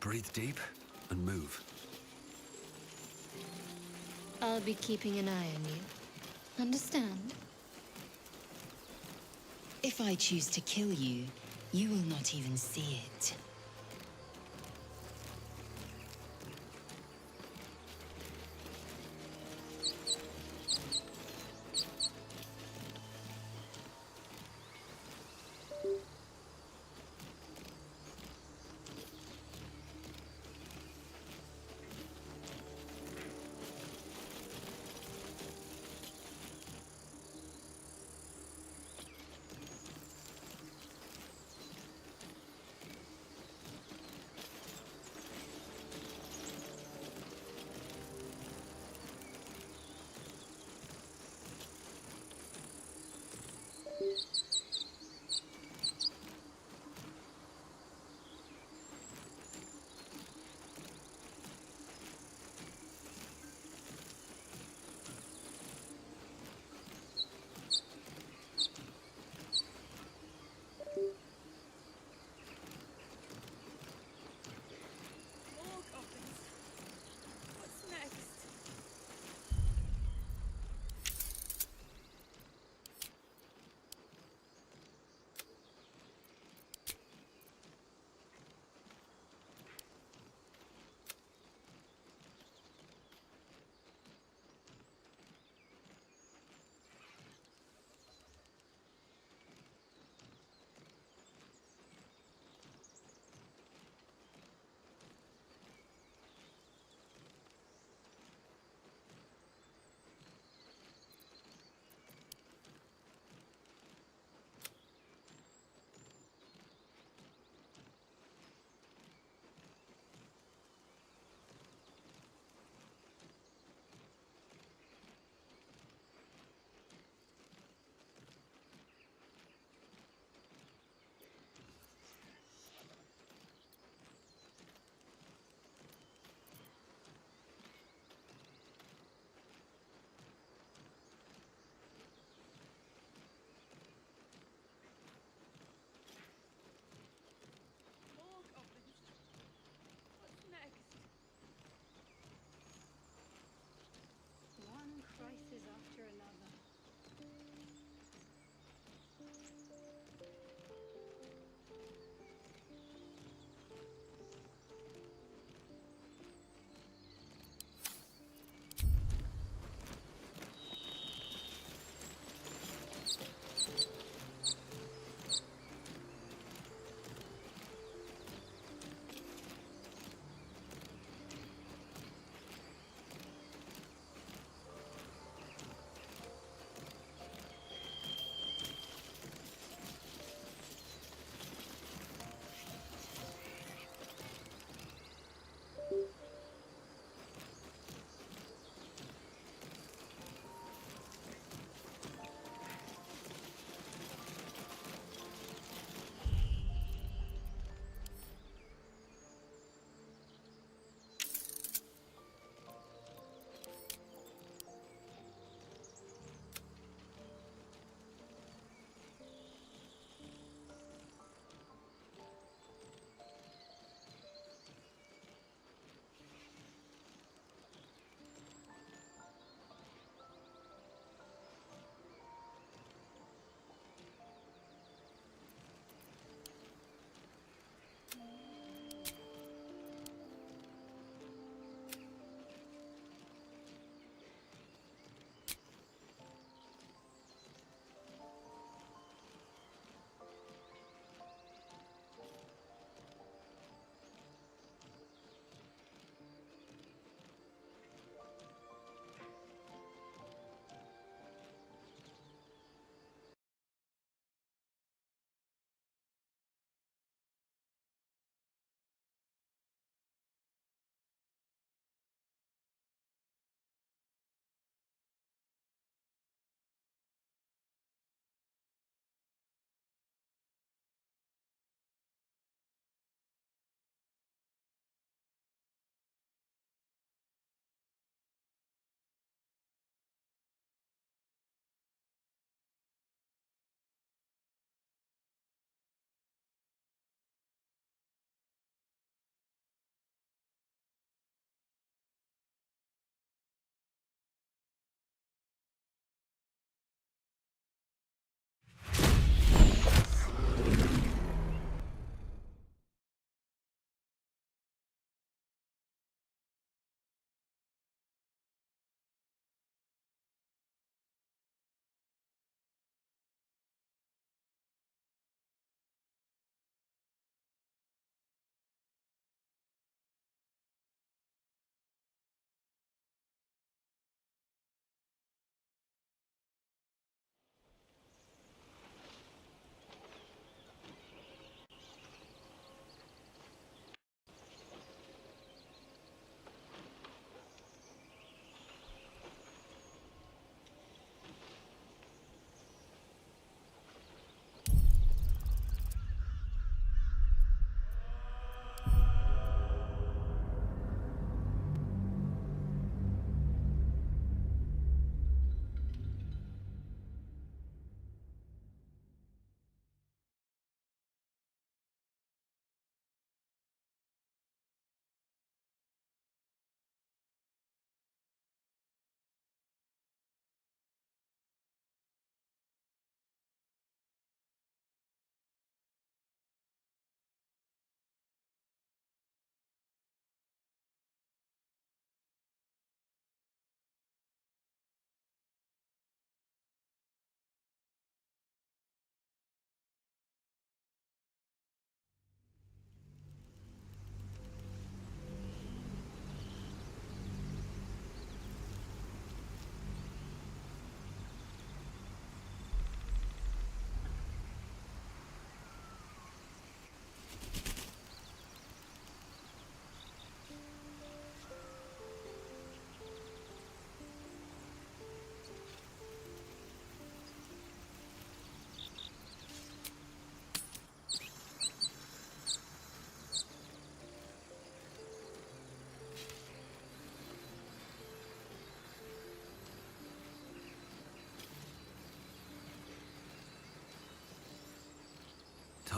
Breathe deep and move. I'll be keeping an eye on you. Understand? If I choose to kill you, you will not even see it.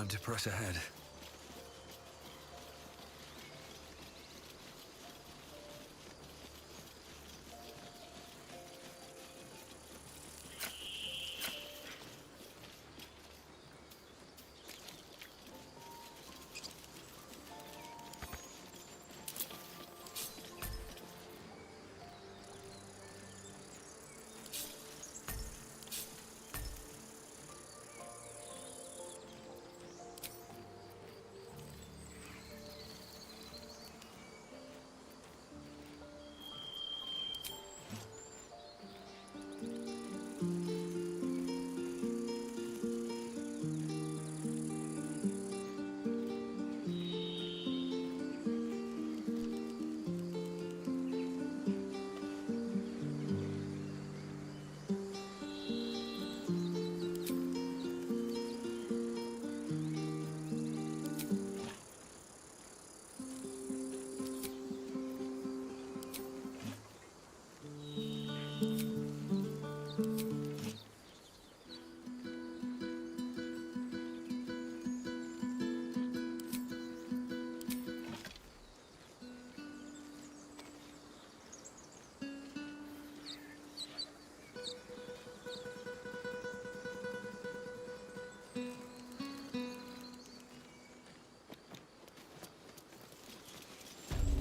Time to press ahead.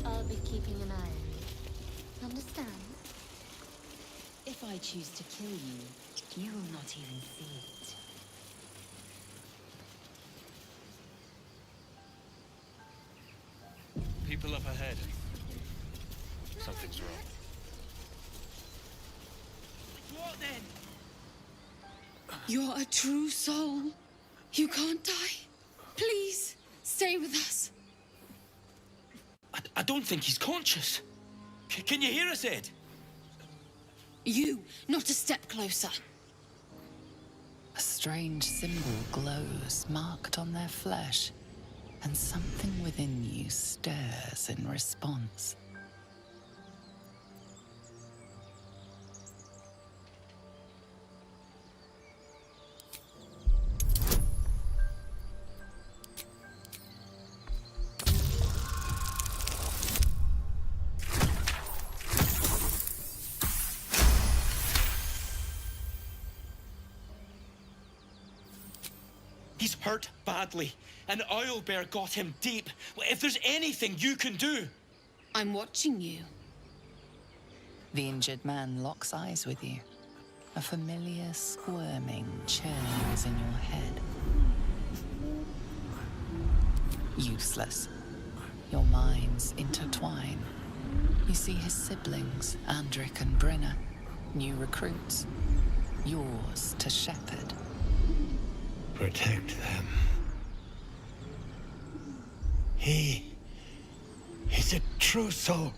I'll be keeping an eye on you. Understand? If I choose to kill you, you will not even see it. People up ahead. Something's wrong. What then? You're a true soul. You can't die. Please, stay with us. I don't think he's conscious. Can you hear us, Ed? You, not a step closer. A strange symbol glows, marked on their flesh, and something within you stirs in response. He's hurt badly. An owlbear got him deep. If there's anything you can do... I'm watching you. The injured man locks eyes with you. A familiar squirming churns in your head. Useless. Your minds intertwine. You see his siblings, Andric and Brenna, new recruits. Yours to shepherd. Protect them. He's a true soul.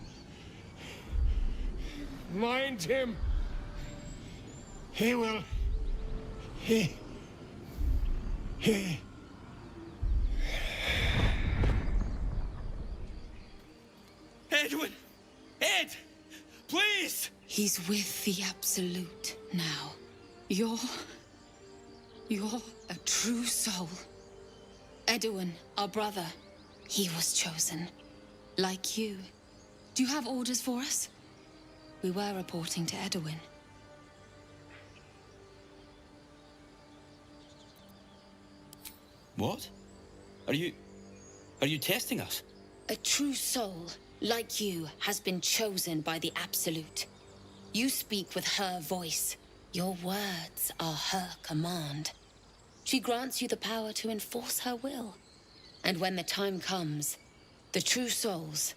Mind him. He will... He... Edwin! Ed! Please! He's with the Absolute now. You're a true soul. Edwin, our brother, he was chosen. Like you. Do you have orders for us? We were reporting to Edwin. What? Are you testing us? A true soul, like you, has been chosen by the Absolute. You speak with her voice. Your words are her command. She grants you the power to enforce her will. And when the time comes, the true souls,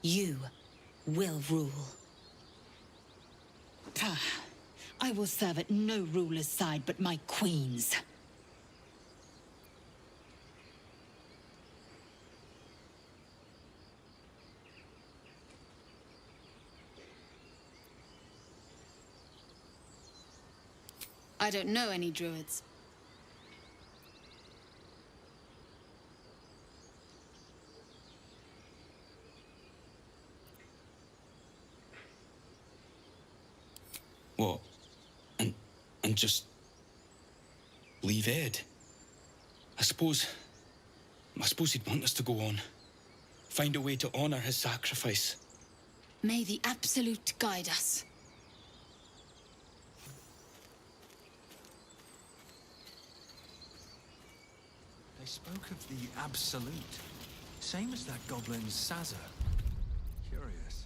you will rule. I will serve at no ruler's side but my queen's. I don't know any druids. What? And just... leave Ed? I suppose I suppose he'd want us to go on. Find a way to honor his sacrifice. May the Absolute guide us. They spoke of the Absolute. Same as that goblin's Sazza. Curious.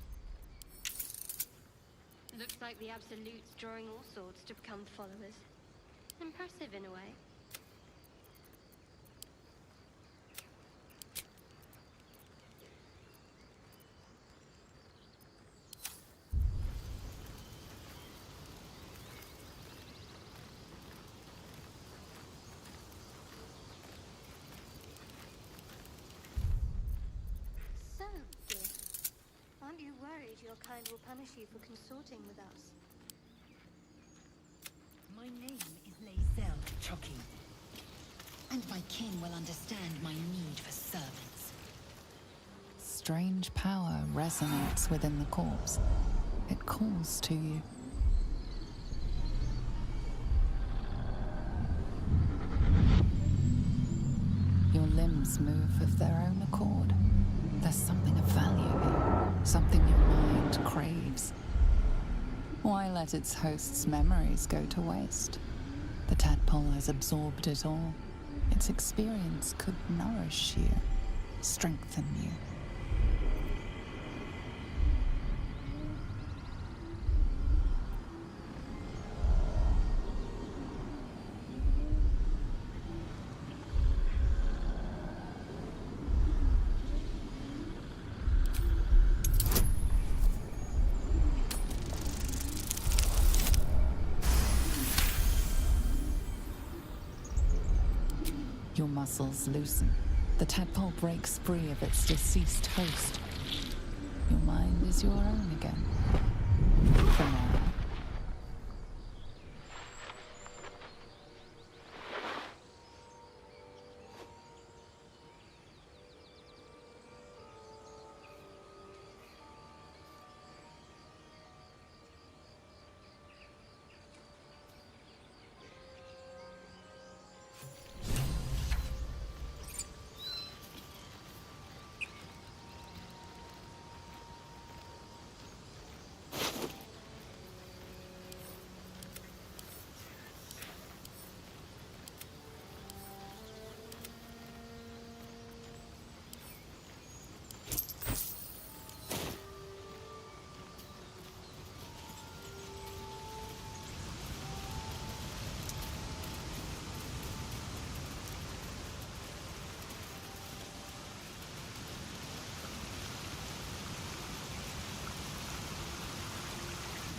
Looks like the Absolute's drawing all sorts to become followers. Impressive in a way. So, dear, aren't you worried your kind will punish you for consorting with us? My name is Lae'zel Chucky, and my kin will understand my need for servants. Strange power resonates within the corpse. It calls to you. Your limbs move of their own accord. There's something of value here, something your mind craves. Why let its host's memories go to waste? The tadpole has absorbed it all. Its experience could nourish you, strengthen you. Your muscles loosen. The tadpole breaks free of its deceased host. Your mind is your own again. For now.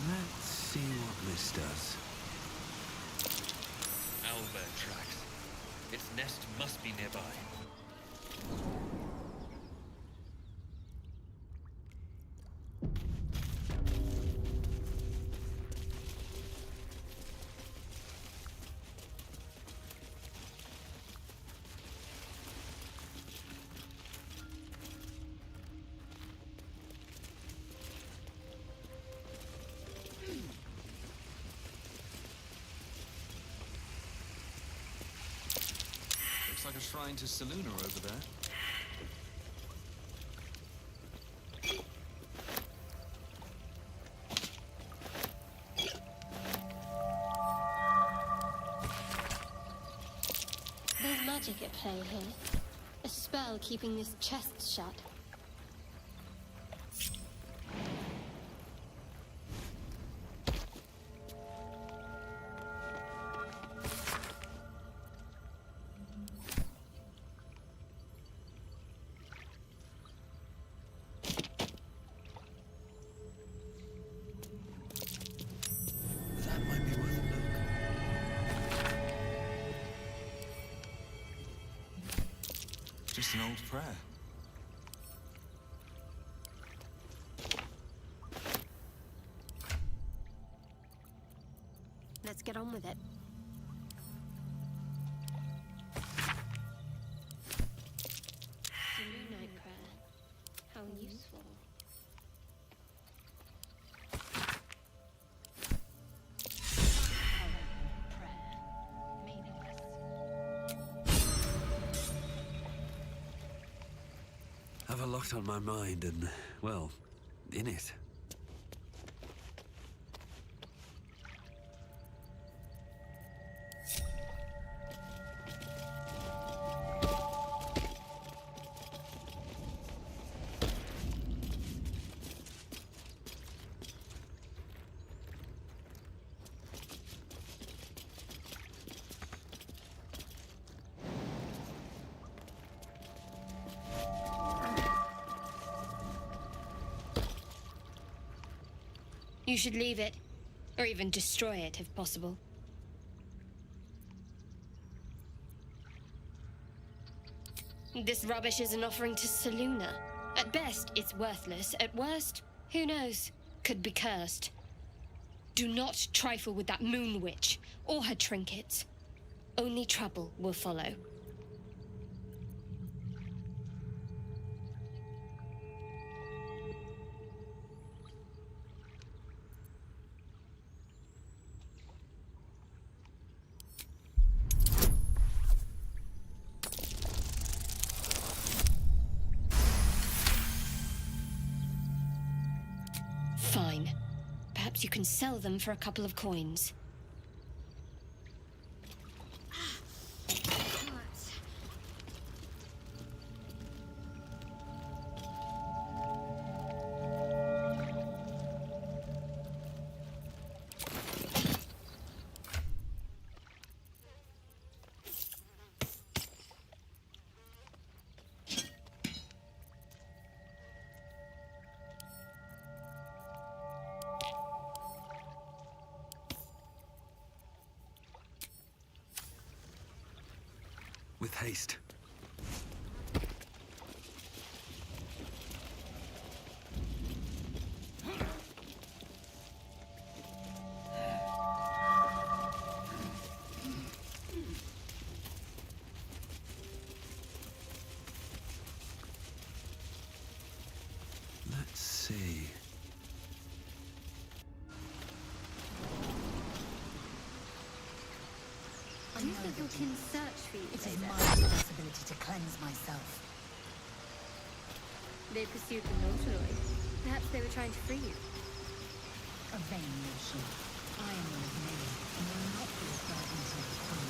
Let's see what this does. Owlbear tracks. Its nest must be nearby. Looks like a shrine to Seluna over there. There's magic at play here. A spell keeping this chest shut. That might be worth a look. Just an old prayer. Let's get on with it. Selunite prayer. How useful. have a lot on my mind and, well, in it. You should leave it, or even destroy it if possible. This rubbish is an offering to Saluna. At best, it's worthless. At worst, who knows? Could be cursed. Do not trifle with that moon witch, or her trinkets. Only trouble will follow. Fine. Perhaps you can sell them for a couple of coins. With haste. Let's see. Do you think you can search for you? It is my responsibility to cleanse myself. They pursued the Nautiloid. Perhaps they were trying to free you. A vain notion. I am one of many, and will not be a burden to the queen.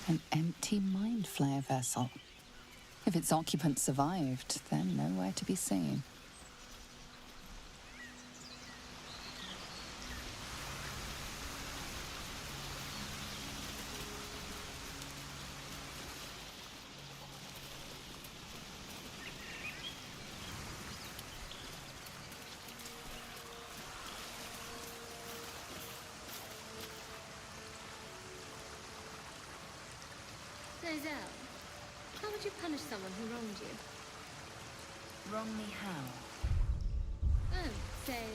An empty mind flayer vessel. If its occupant survived, then nowhere to be seen. Zell, how would you punish someone who wronged you? Wrong me how? Oh, say,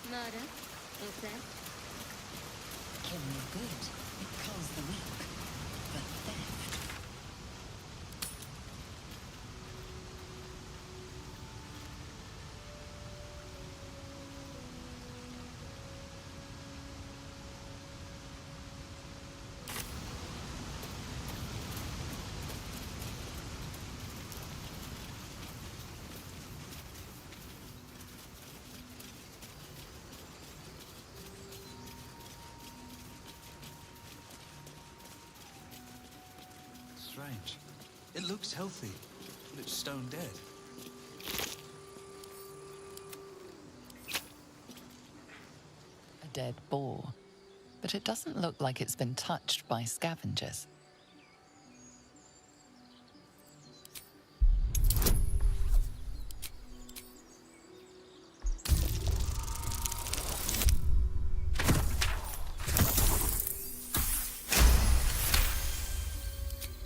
murder or theft? Kill me good. It culls the weak. But theft. Strange. It looks healthy, but it's stone dead. A dead boar. But it doesn't look like it's been touched by scavengers.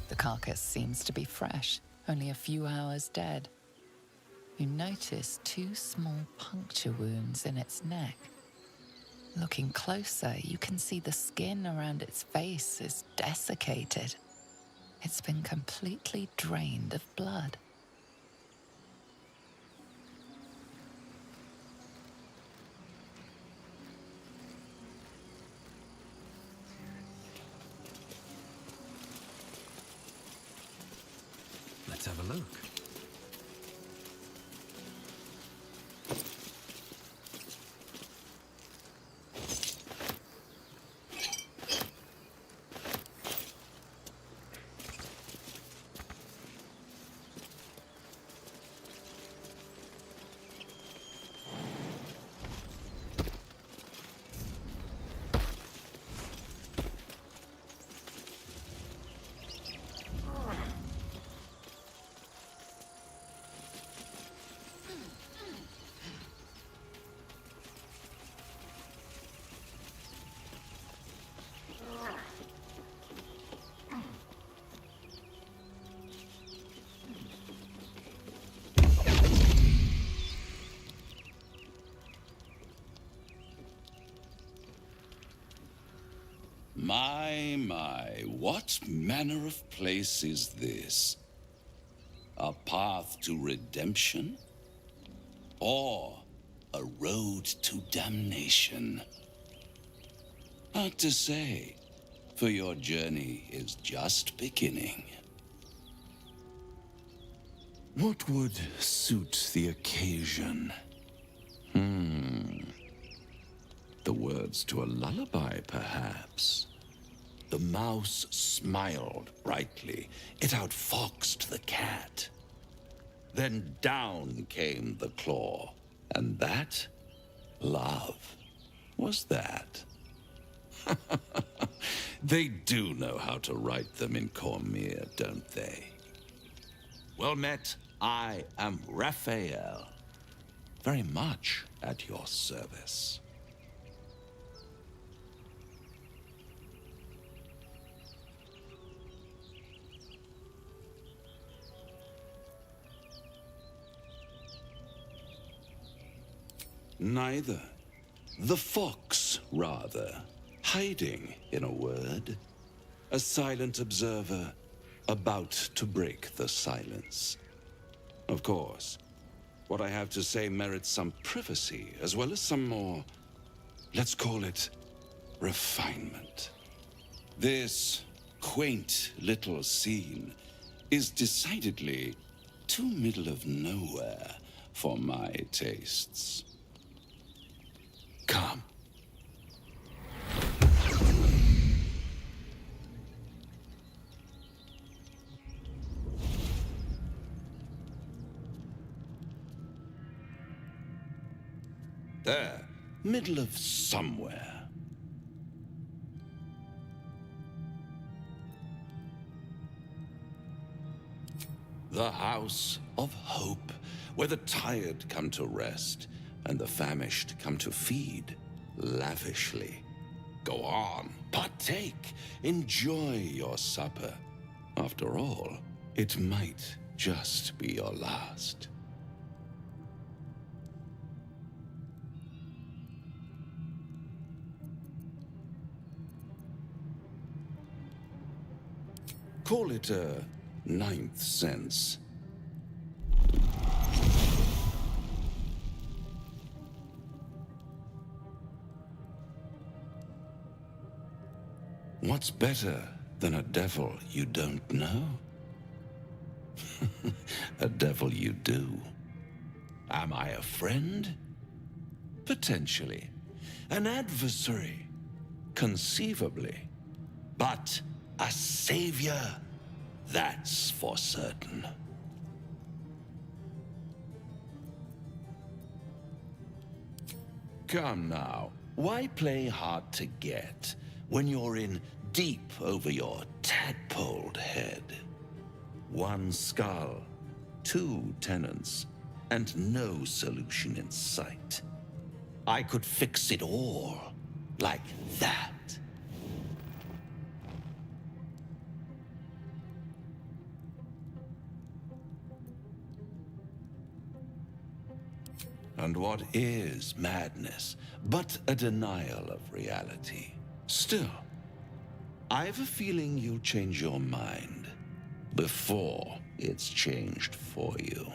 The carcass seems to be fresh, only a few hours dead. You notice 2 small puncture wounds in its neck. Looking closer, you can see the skin around its face is desiccated. It's been completely drained of blood. Let's have a look. My, what manner of place is this? A path to redemption? Or a road to damnation? Hard to say, for your journey is just beginning. What would suit the occasion? The words to a lullaby, perhaps. The mouse smiled brightly. It outfoxed the cat. Then down came the claw. And that? Love. Was that? They do know how to write them in Cormier, don't they? Well met. I am Raphael. Very much at your service. Neither. The fox, rather. Hiding, in a word. A silent observer, about to break the silence. Of course, what I have to say merits some privacy, as well as some more, let's call it, refinement. This quaint little scene is decidedly too middle of nowhere for my tastes. Come. There, middle of somewhere. The House of Hope, where the tired come to rest and the famished come to feed lavishly. Go on, partake, enjoy your supper. After all, it might just be your last. Call it a ninth sense. What's better than a devil you don't know? A devil you do. Am I a friend? Potentially. An adversary? Conceivably. But a savior? That's for certain. Come now, why play hard to get when you're in deep over your tadpoled head? One skull, two tenants, and no solution in sight. I could fix it all, like that. And what is madness but a denial of reality? Still, I've a feeling you'll change your mind before it's changed for you.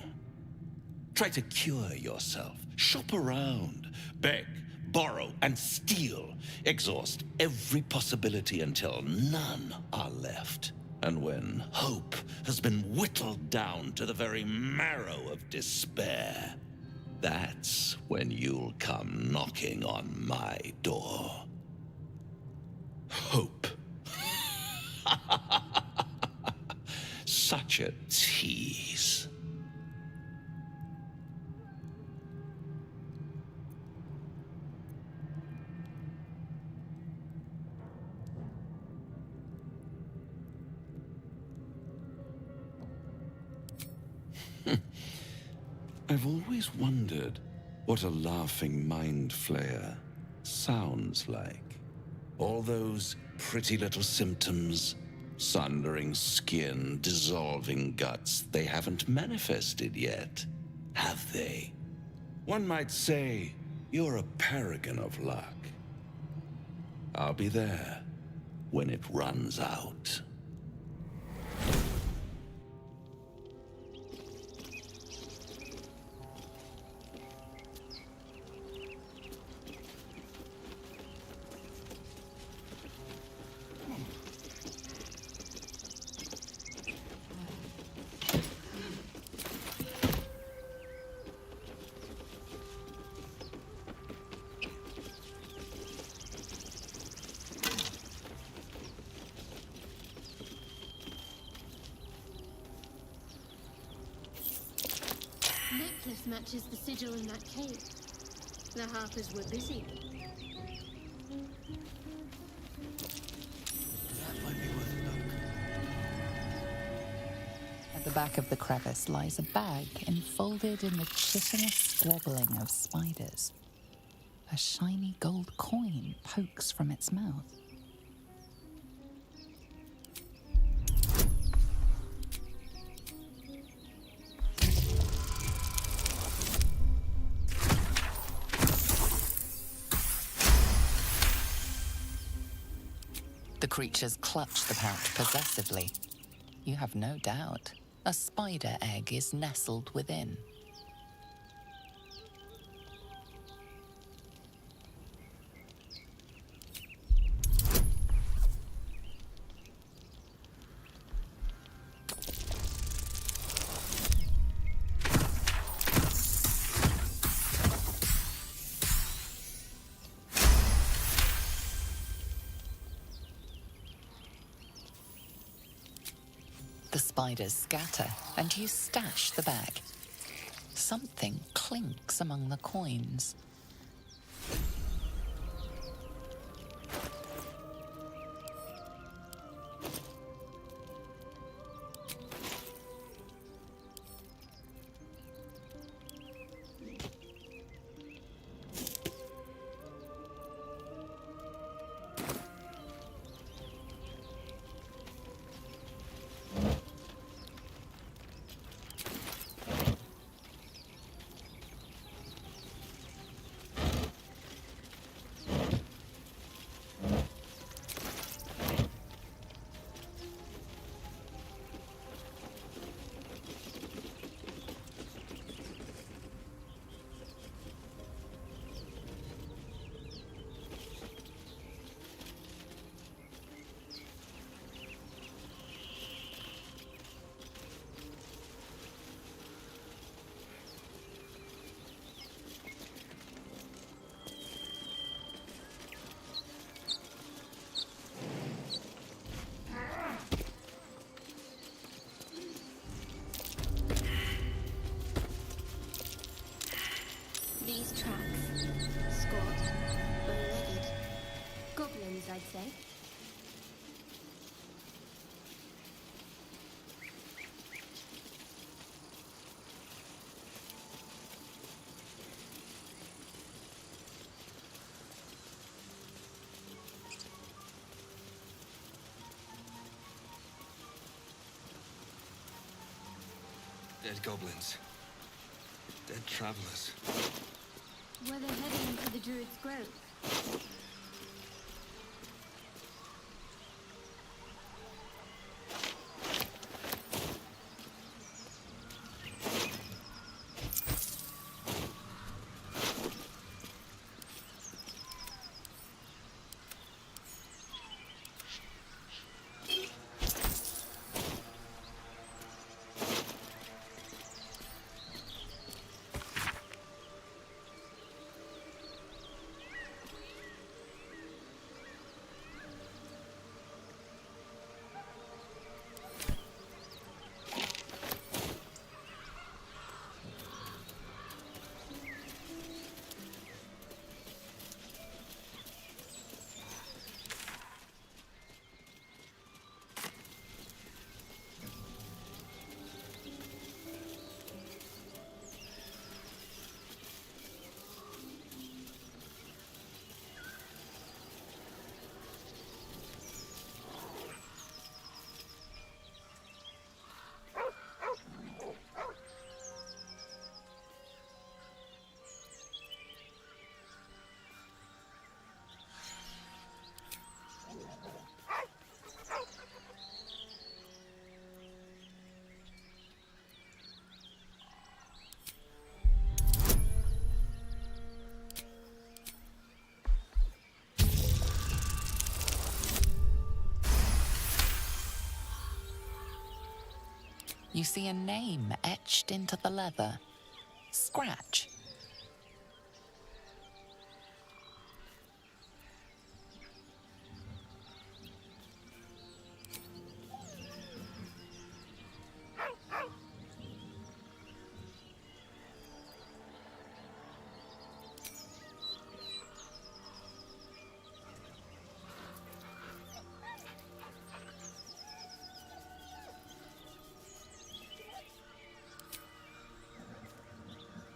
Try to cure yourself. Shop around. Beg, borrow, and steal. Exhaust every possibility until none are left. And when hope has been whittled down to the very marrow of despair, that's when you'll come knocking on my door. Hope. Such a tease. I've always wondered what a laughing mind flayer sounds like. All those pretty little symptoms, sundering skin, dissolving guts, they haven't manifested yet, have they? One might say you're a paragon of luck. I'll be there when it runs out. Necklace matches the sigil in that cave. The harpers were busy. That might be worth a look. At the back of the crevice lies a bag enfolded in the chitinous squabbling of spiders. A shiny gold coin pokes from its mouth. The creatures clutch the pouch possessively. You have no doubt. A spider egg is nestled within. The spiders scatter, and you stash the bag. Something clinks among the coins. These tracks, squat, bow-legged. Goblins, I'd say. Dead goblins. Dead travelers. Were they heading to the Druid's Grove? You see a name etched into the leather. Scratch.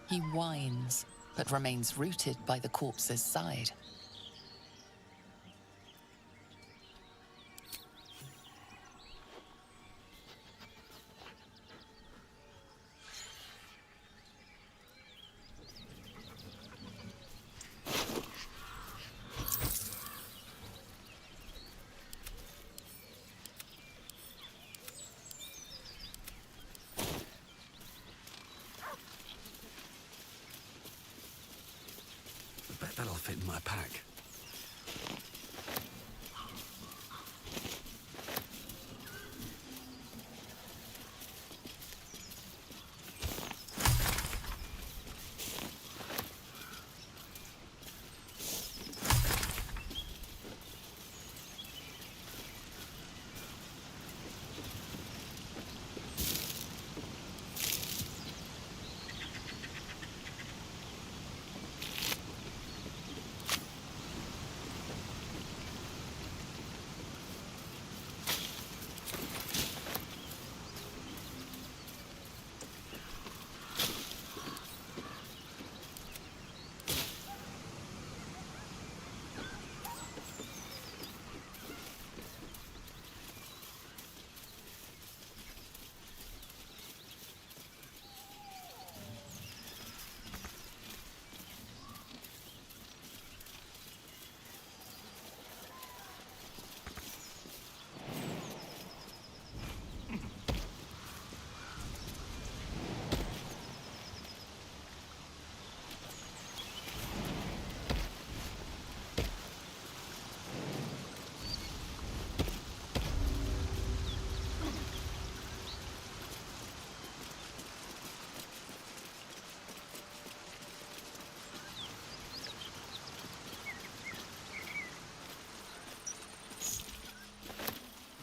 He whines, but remains rooted by the corpse's side. Bet that'll fit in my pack.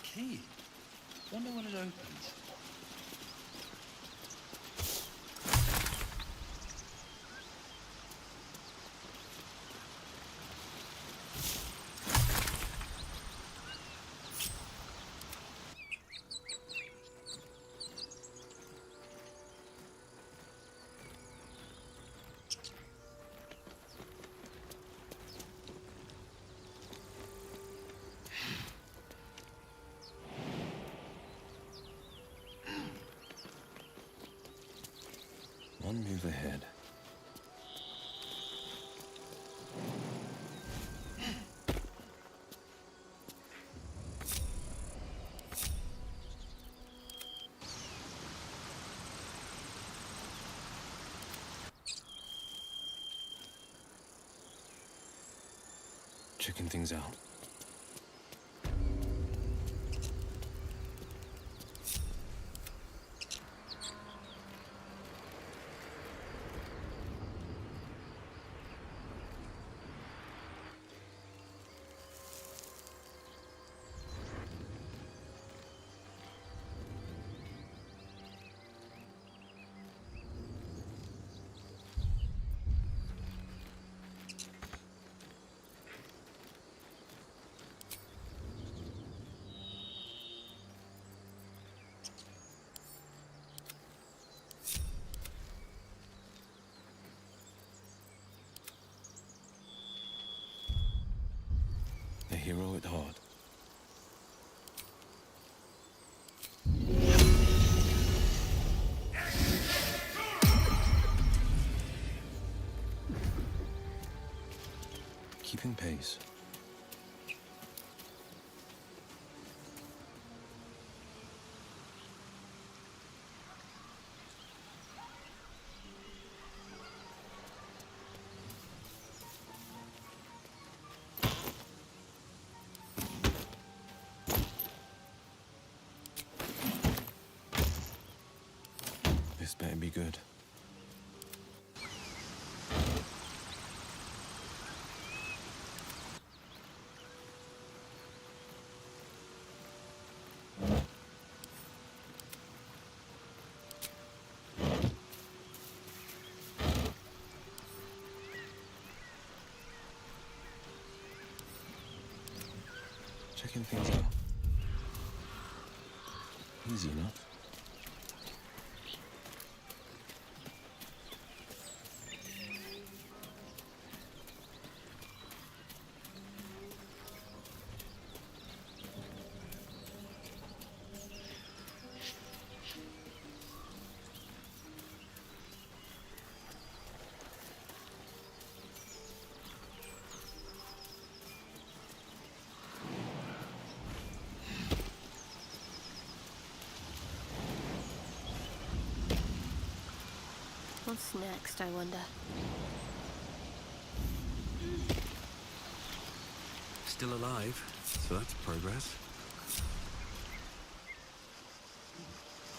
Key. Wonder when it opens. one move ahead. Checking things out. A hero at heart. Keeping pace. This better be good. Checking things out. Easy enough. What's next, I wonder? Still alive, so that's progress.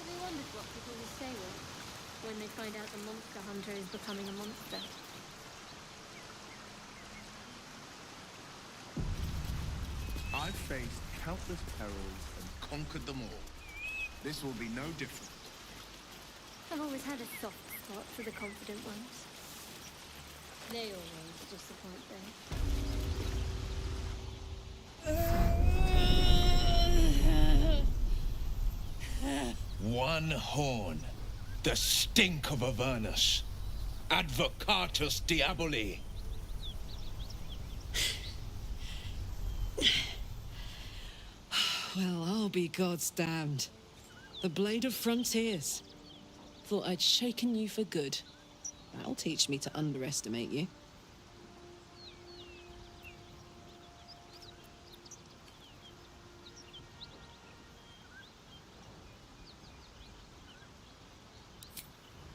Have you wondered what people will say when they find out the monster hunter is becoming a monster? I've faced countless perils and conquered them all. This will be no different. I've always had a soft spot for the confident ones. They always disappoint though. One horn. The stink of Avernus. Advocatus Diaboli. Well, I'll be God's damned. The Blade of Frontiers. Thought I'd shaken you for good. That'll teach me to underestimate you.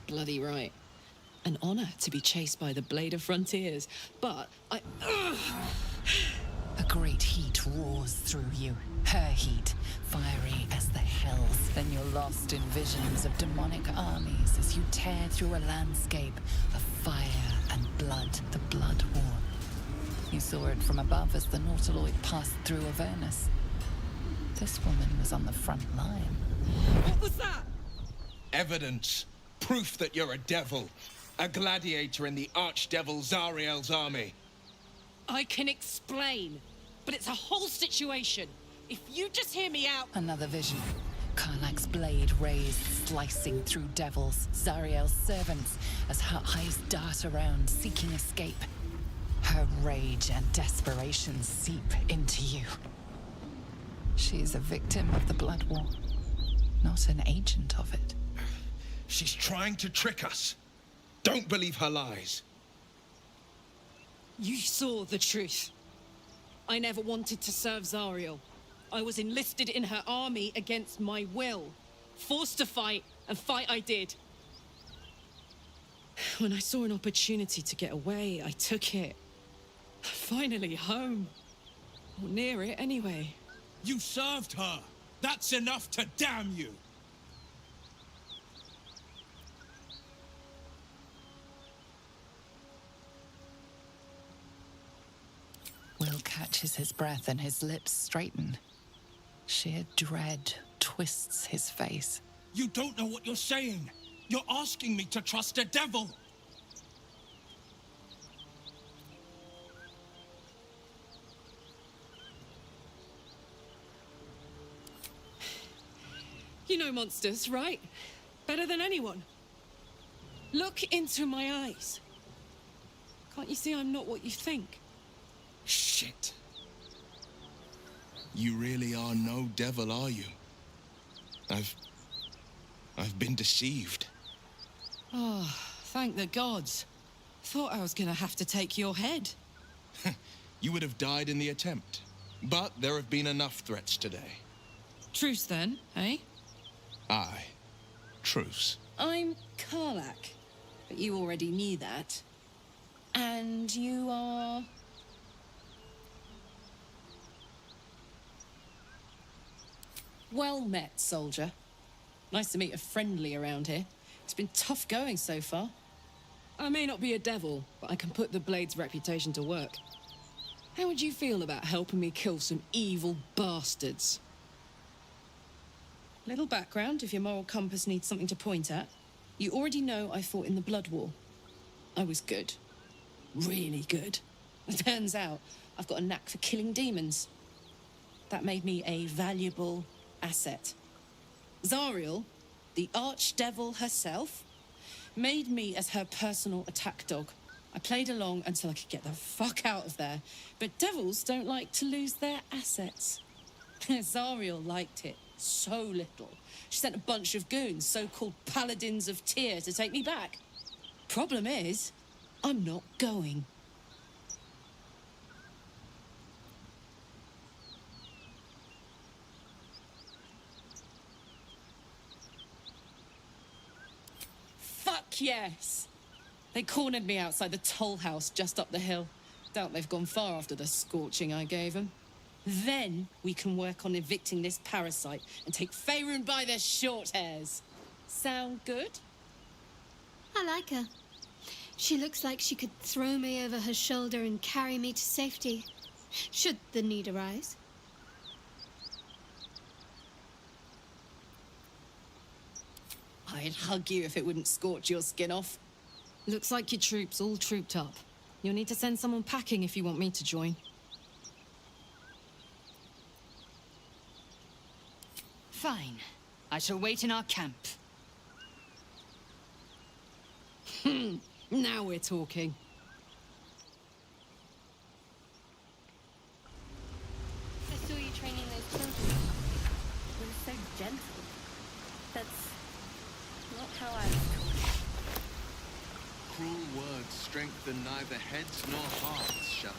Bloody right. An honor to be chased by the Blade of Frontiers, but I... A great heat roars through you. Her heat, fiery as the hells. Then you're lost in visions of demonic armies as you tear through a landscape of fire and blood, the Blood War. You saw it from above as the Nautiloid passed through Avernus. This woman was on the front line. What was that? Evidence. Proof that you're a devil. A gladiator in the archdevil Zariel's army. I can explain, but it's a whole situation. If you just hear me out... Another vision. Karlach's blade raised, slicing through devils, Zariel's servants, as her eyes dart around, seeking escape. Her rage and desperation seep into you. She's a victim of the Blood War, not an agent of it. She's trying to trick us. Don't believe her lies. You saw the truth. I never wanted to serve Zariel. I was enlisted in her army against my will. Forced to fight, and fight I did. When I saw an opportunity to get away, I took it. Finally home. Or near it, anyway. You served her. That's enough to damn you. Will catches his breath and his lips straighten. Sheer dread twists his face. You don't know what you're saying. You're asking me to trust a devil. You know monsters, right? Better than anyone. Look into my eyes. Can't you see I'm not what you think? Shit. You really are no devil, are you? I've been deceived. Oh, thank the gods. Thought I was gonna have to take your head. You would have died in the attempt. But there have been enough threats today. Truce then, eh? Aye. Truce. I'm Karlak, but you already knew that. And you are... Well met, soldier. Nice to meet a friendly around here. It's been tough going so far. I may not be a devil, but I can put the Blade's reputation to work. How would you feel about helping me kill some evil bastards? Little background, if your moral compass needs something to point at. You already know I fought in the Blood War. I was good. Really good. It turns out I've got a knack for killing demons. That made me a valuable asset. Zariel, the archdevil herself, made me as her personal attack dog. I played along until I could get the fuck out of there. But devils don't like to lose their assets. Zariel liked it so little. She sent a bunch of goons, so-called paladins of Tyr, to take me back. Problem is, I'm not going. Fuck yes! They cornered me outside the toll house just up the hill. Doubt they've gone far after the scorching I gave them. Then we can work on evicting this parasite and take Faerun by their short hairs. Sound good? I like her. She looks like she could throw me over her shoulder and carry me to safety, should the need arise. I'd hug you if it wouldn't scorch your skin off. Looks like your troops all trooped up. You'll need to send someone packing if you want me to join. Fine. I shall wait in our camp. Now we're talking. I saw you training those children. You were so gentle. That's not how I was taught. Cruel words strengthen neither heads nor hearts, Shadow.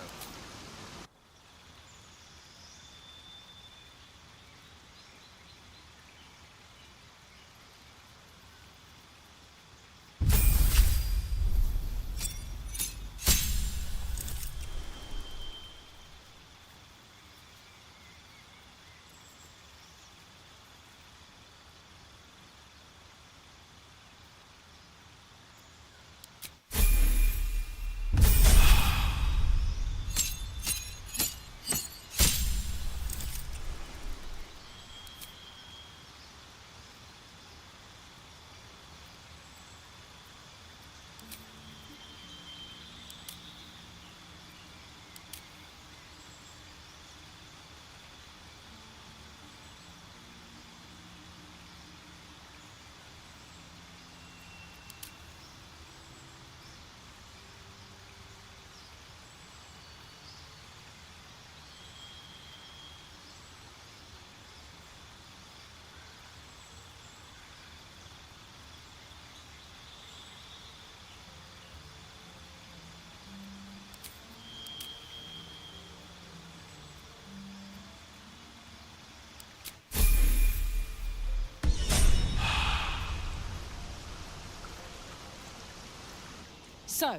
So,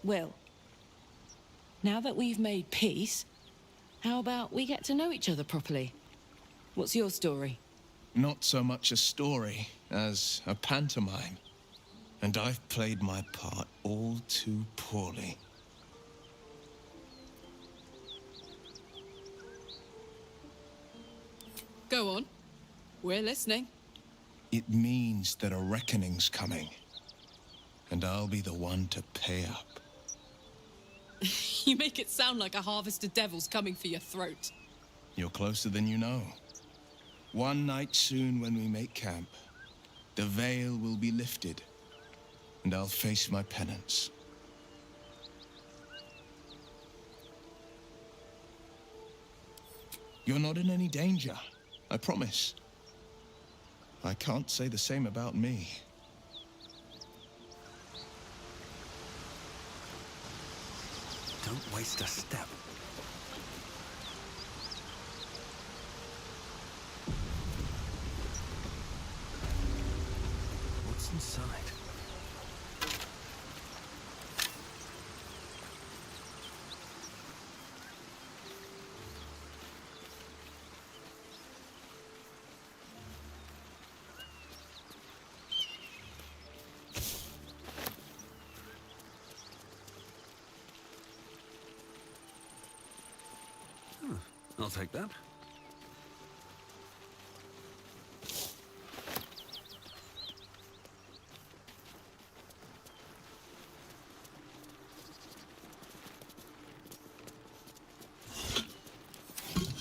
Will, now that we've made peace, how about we get to know each other properly? What's your story? Not so much a story as a pantomime. And I've played my part all too poorly. Go on. We're listening. It means that a reckoning's coming. And I'll be the one to pay up. You make it sound like a harvest of devils coming for your throat. You're closer than you know. One night soon when we make camp, the veil will be lifted, and I'll face my penance. You're not in any danger, I promise. I can't say the same about me. Don't waste a step. What's inside? I'll take that.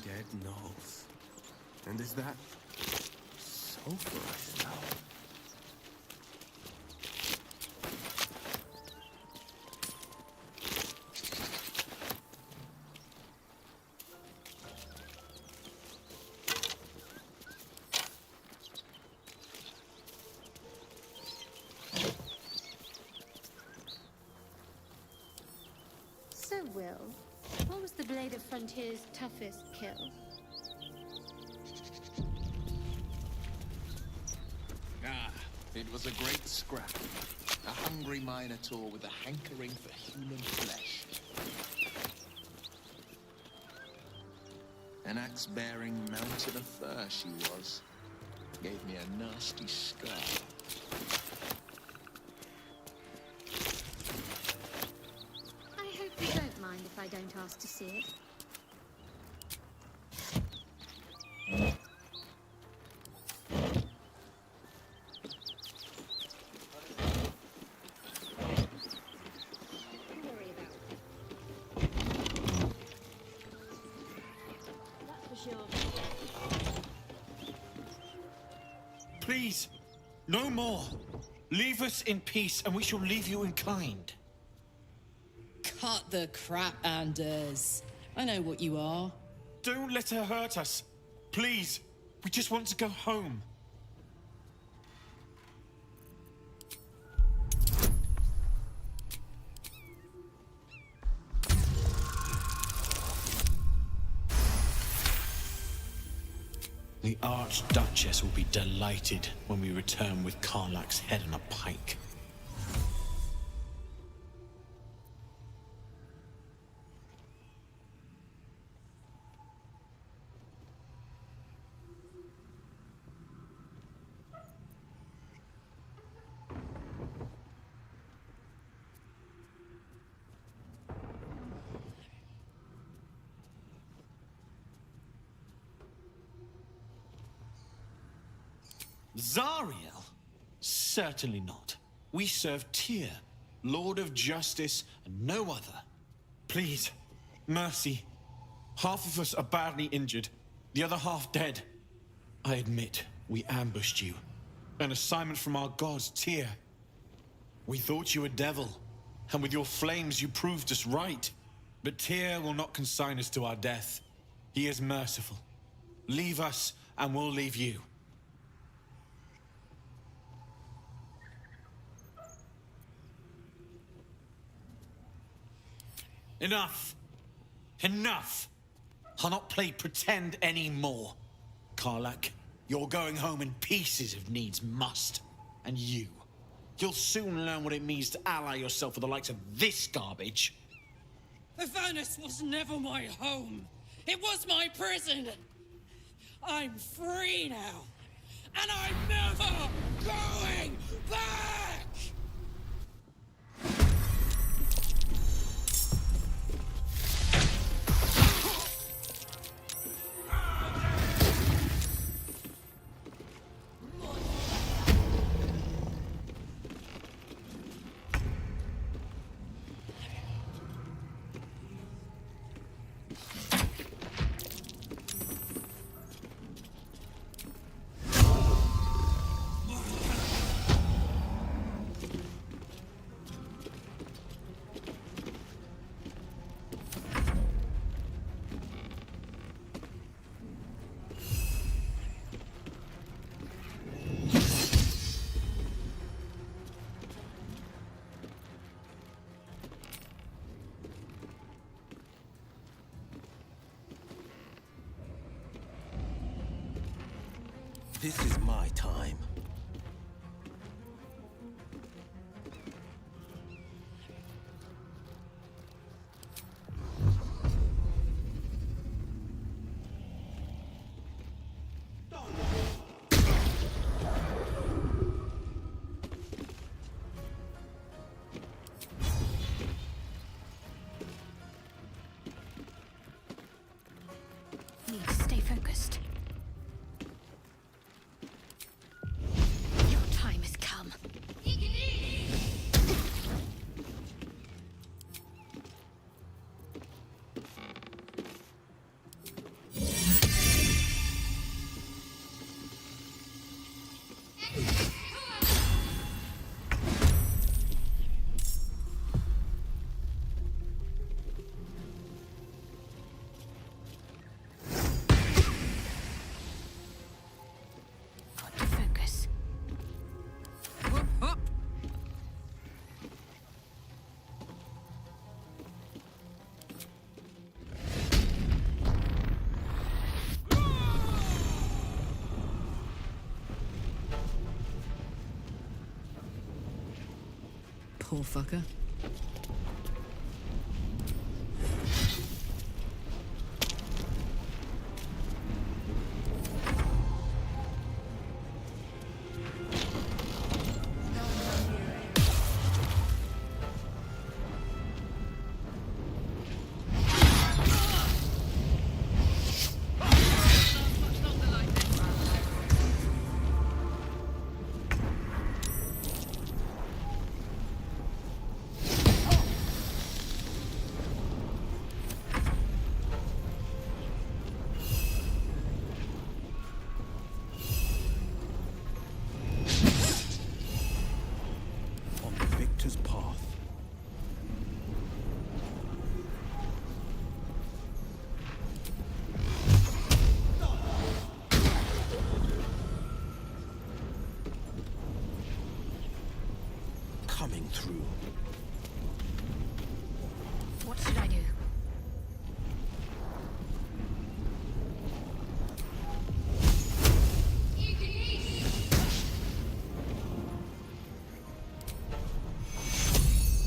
Dead gnolls. And is that sulfurous now? So, Will, what was the Blade of Frontier's toughest kill? Ah, it was a great scrap. A hungry minotaur with a hankering for human flesh. An axe-bearing mountain of fur she was. Gave me a nasty scar. I hope you don't mind if I don't ask to see it. Don't worry about it. That's for sure. Please, no more. Leave us in peace, and we shall leave you inclined. Cut the crap, Anders. I know what you are. Don't let her hurt us. Please, we just want to go home. The Archduchess will be delighted when we return with Karlach's head on a pike. Zariel? Certainly not. We serve Tyr, Lord of Justice, and no other. Please, mercy. Half of us are badly injured, the other half dead. I admit, we ambushed you. An assignment from our gods, Tyr. We thought you a devil, and with your flames you proved us right. But Tyr will not consign us to our death. He is merciful. Leave us, and we'll leave you. Enough! Enough! I'll not play pretend anymore. Karlach, you're going home in pieces if needs must. And you, You'll soon learn what it means to ally yourself with the likes of this garbage. Avernus was never my home. It was my prison. I'm free now. And I'm never going back! This is my time. Need to stay focused. Poor fucker. Coming through. What should I do?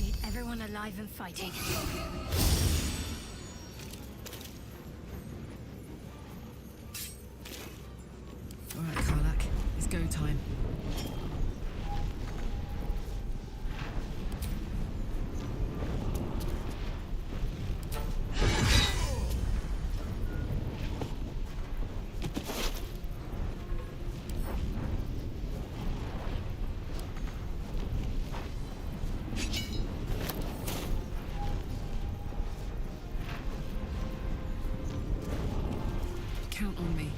Need everyone alive and fighting. All right, Karlak, it's go time. Count on me.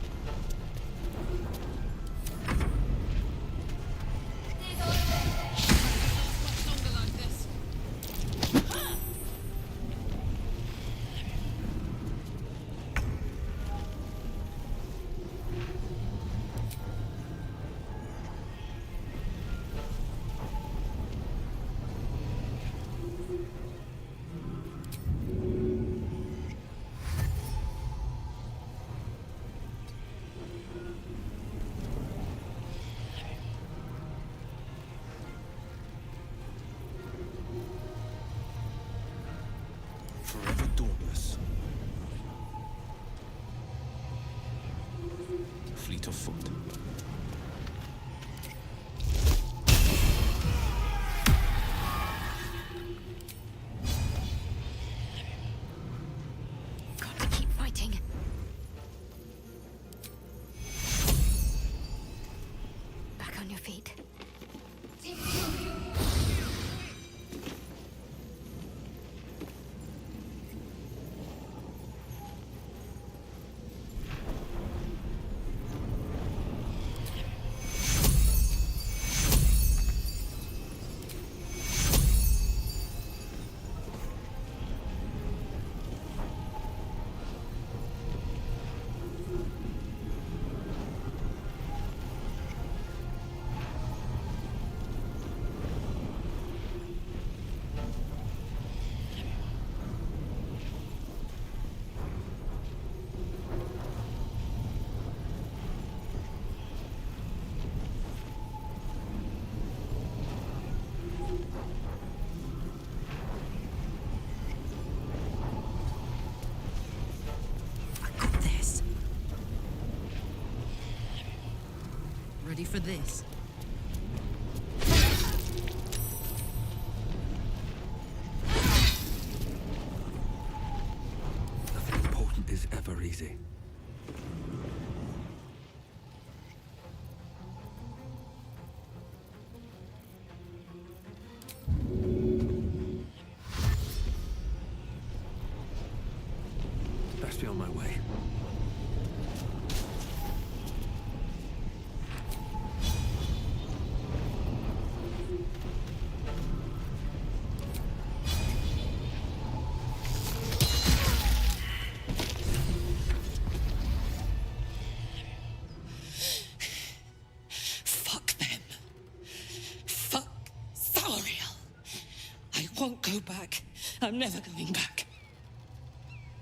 fleet of foot. Got to keep fighting. Back on your feet. Ready for this? Nothing important is ever easy. Best be on my way. Won't go back. I'm never going back.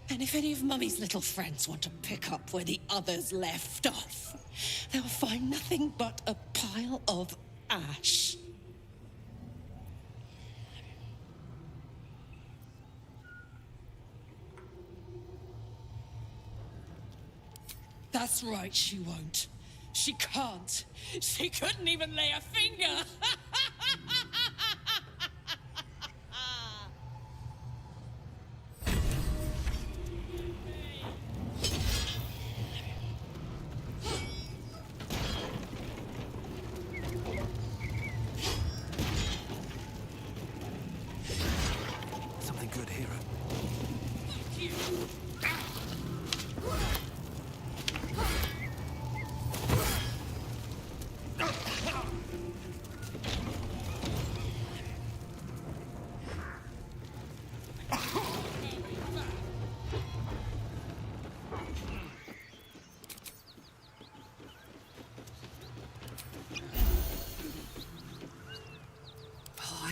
And if any of Mummy's little friends want to pick up where the others left off, they'll find nothing but a pile of ash. That's right, she won't. She can't. She couldn't even lay a finger.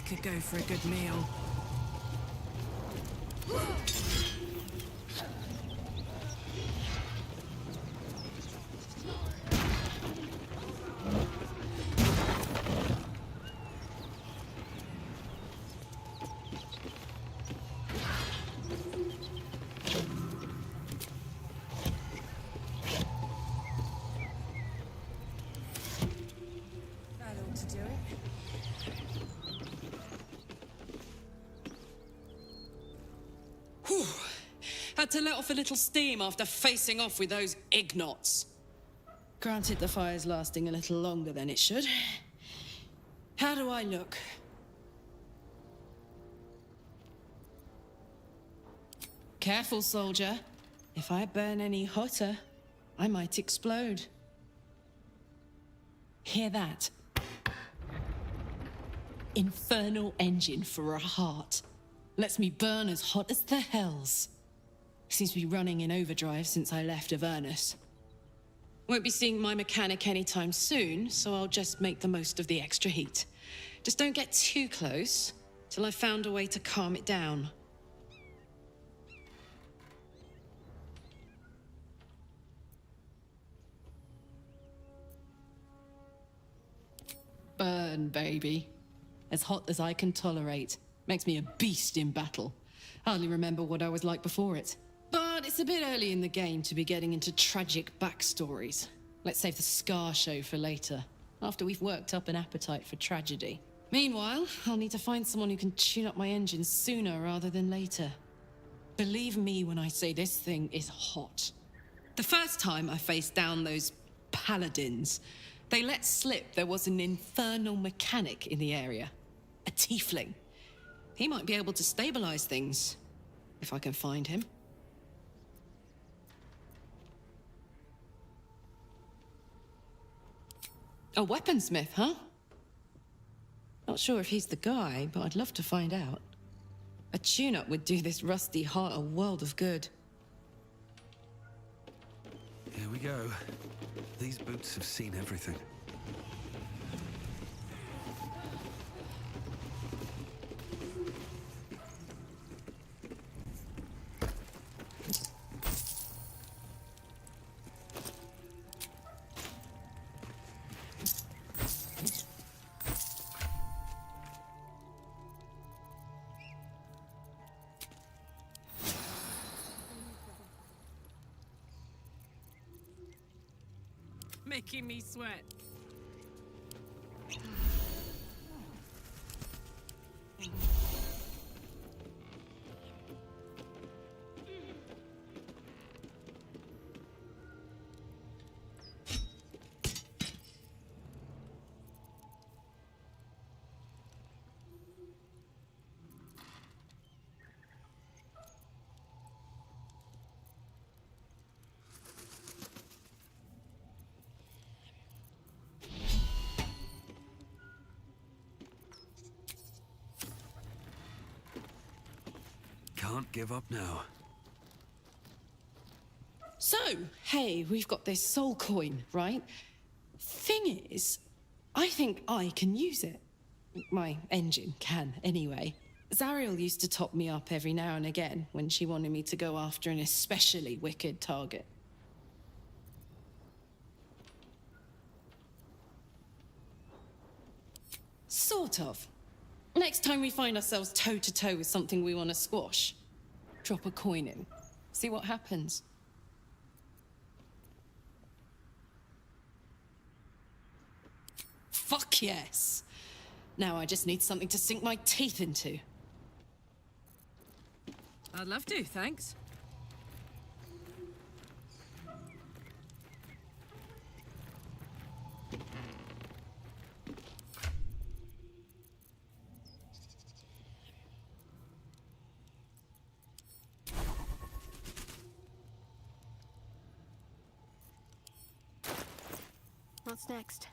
Could go for a good meal. That ought to do it. Had to let off a little steam after facing off with those ignots. Granted, the fire's lasting a little longer than it should. How do I look? Careful, soldier. If I burn any hotter, I might explode. Hear that? Infernal engine for a heart. Lets me burn as hot as the hells. Seems to be running in overdrive since I left Avernus. Won't be seeing my mechanic anytime soon, so I'll just make the most of the extra heat. Just don't get too close till I've found a way to calm it down. Burn, baby. As hot as I can tolerate. Makes me a beast in battle. Hardly remember what I was like before it. But it's a bit early in the game to be getting into tragic backstories. Let's save the scar show for later, after we've worked up an appetite for tragedy. Meanwhile, I'll need to find someone who can tune up my engine sooner rather than later. Believe me when I say this thing is hot. The first time I faced down those paladins, they let slip there was an infernal mechanic in the area. A tiefling. He might be able to stabilize things, if I can find him. A weaponsmith, huh? Not sure if he's the guy, but I'd love to find out. A tune-up would do this rusty heart a world of good. Here we go. These boots have seen everything. Making me sweat. Can't give up now. So, hey, we've got this soul coin, right? Thing is, I think I can use it. My engine can, anyway. Zariel used to top me up every now and again when she wanted me to go after an especially wicked target. Sort of. Next time we find ourselves toe-to-toe with something we want to squash, drop a coin in. See what happens. Fuck yes! Now I just need something to sink my teeth into. I'd love to, thanks. What's next?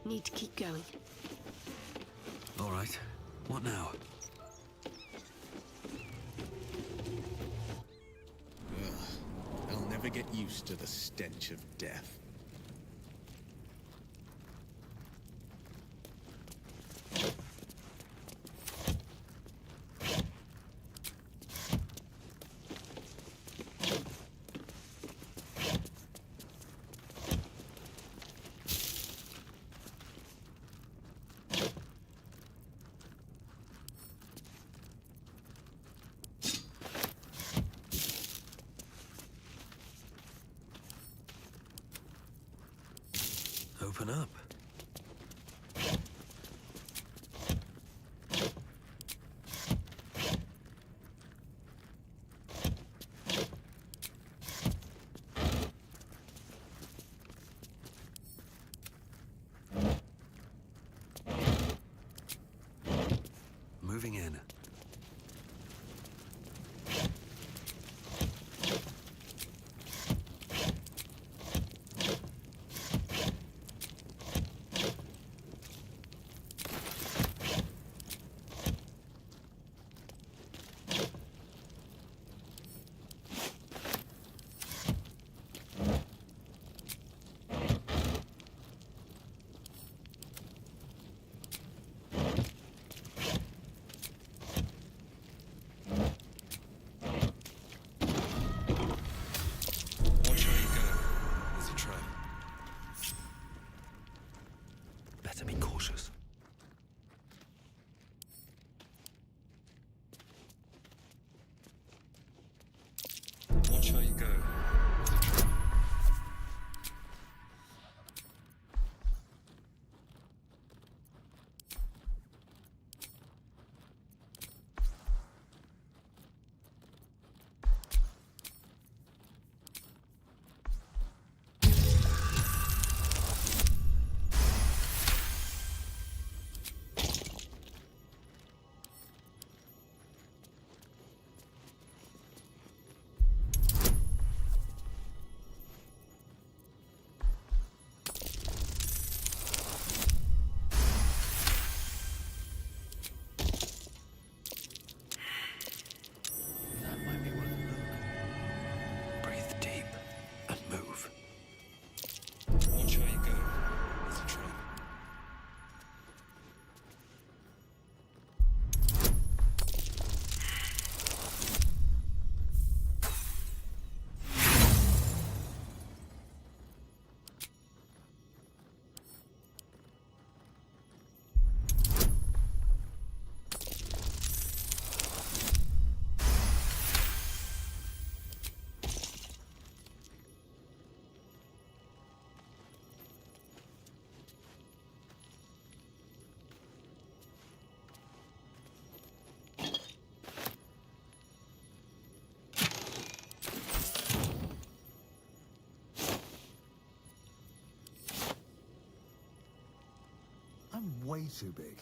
Need to keep going. All right. What now? Ugh, I'll never get used to the stench of death. Open up. Moving in. Better be cautious. Watch how you go. I'm way too big.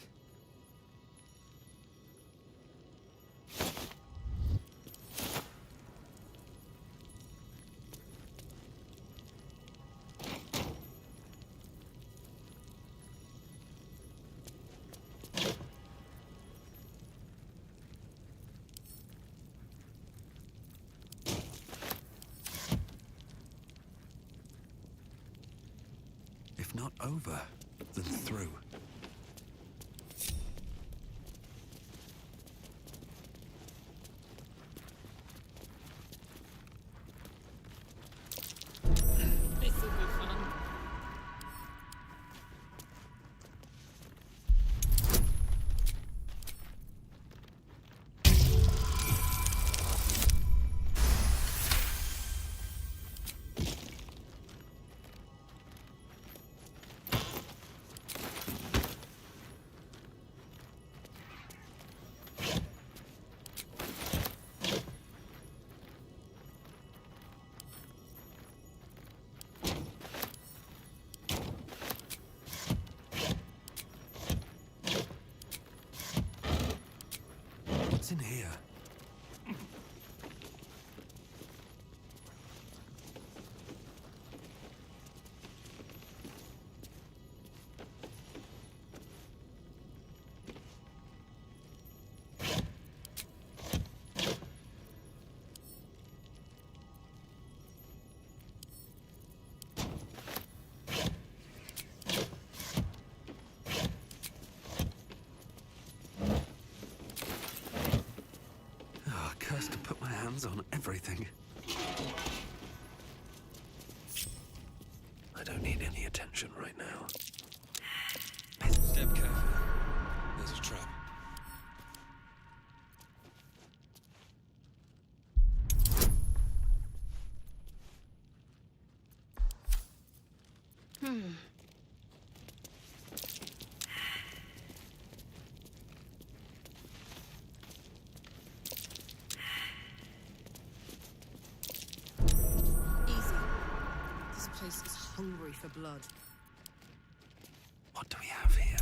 If not over, then through. This will be fun. hands on everything. I don't need any attention right now. Step carefully. There's a trap. Easy. This place is hungry for blood. What do we have here?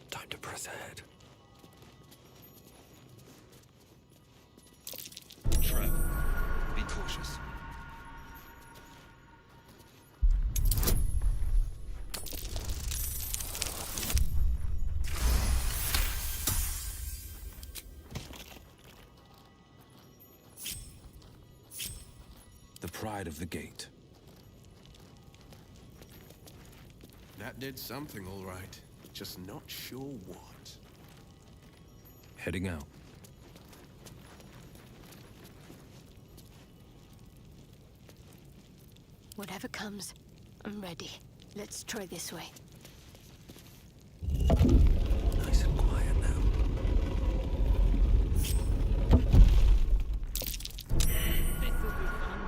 Time to press ahead. Trap. Be cautious. The pride of the gate. That did something all right. Just not sure what. Heading out. Whatever comes, I'm ready. Let's try this way. Nice and quiet now. This will be fun.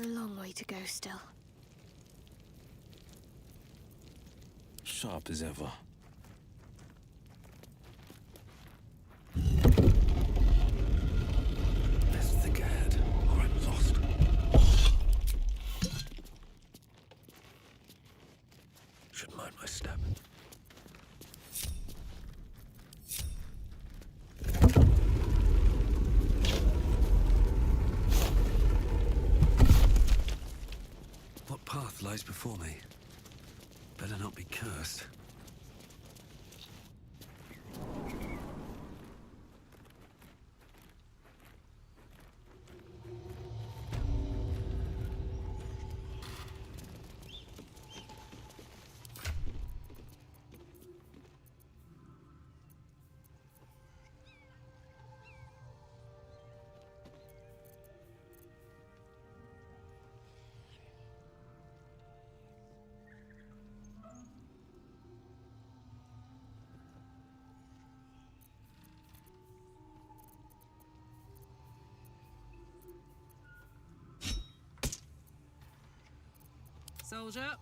A long way to go still. Sharp as ever. Best think ahead, or I'm lost. Should mind my step. What path lies before me? Better not be cursed. Soldier.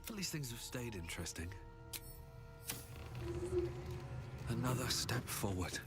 At least things have stayed interesting. Another step forward.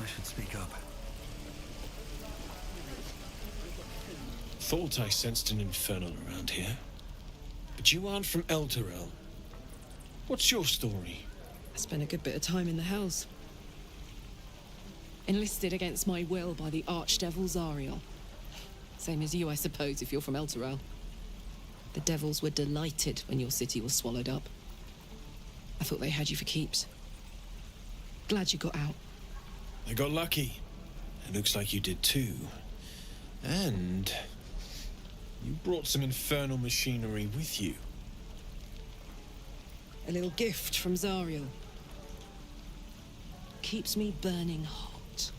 I should speak up. Thought I sensed an infernal around here. But you aren't from Elturel. What's your story? I spent a good bit of time in the Hells. Enlisted against my will by the Archdevil Zariel. Same as you, I suppose, if you're from Elturel. The devils were delighted when your city was swallowed up. I thought they had you for keeps. Glad you got out. I got lucky. It looks like you did too. And you brought some infernal machinery with you. A little gift from Zariel. Keeps me burning hot.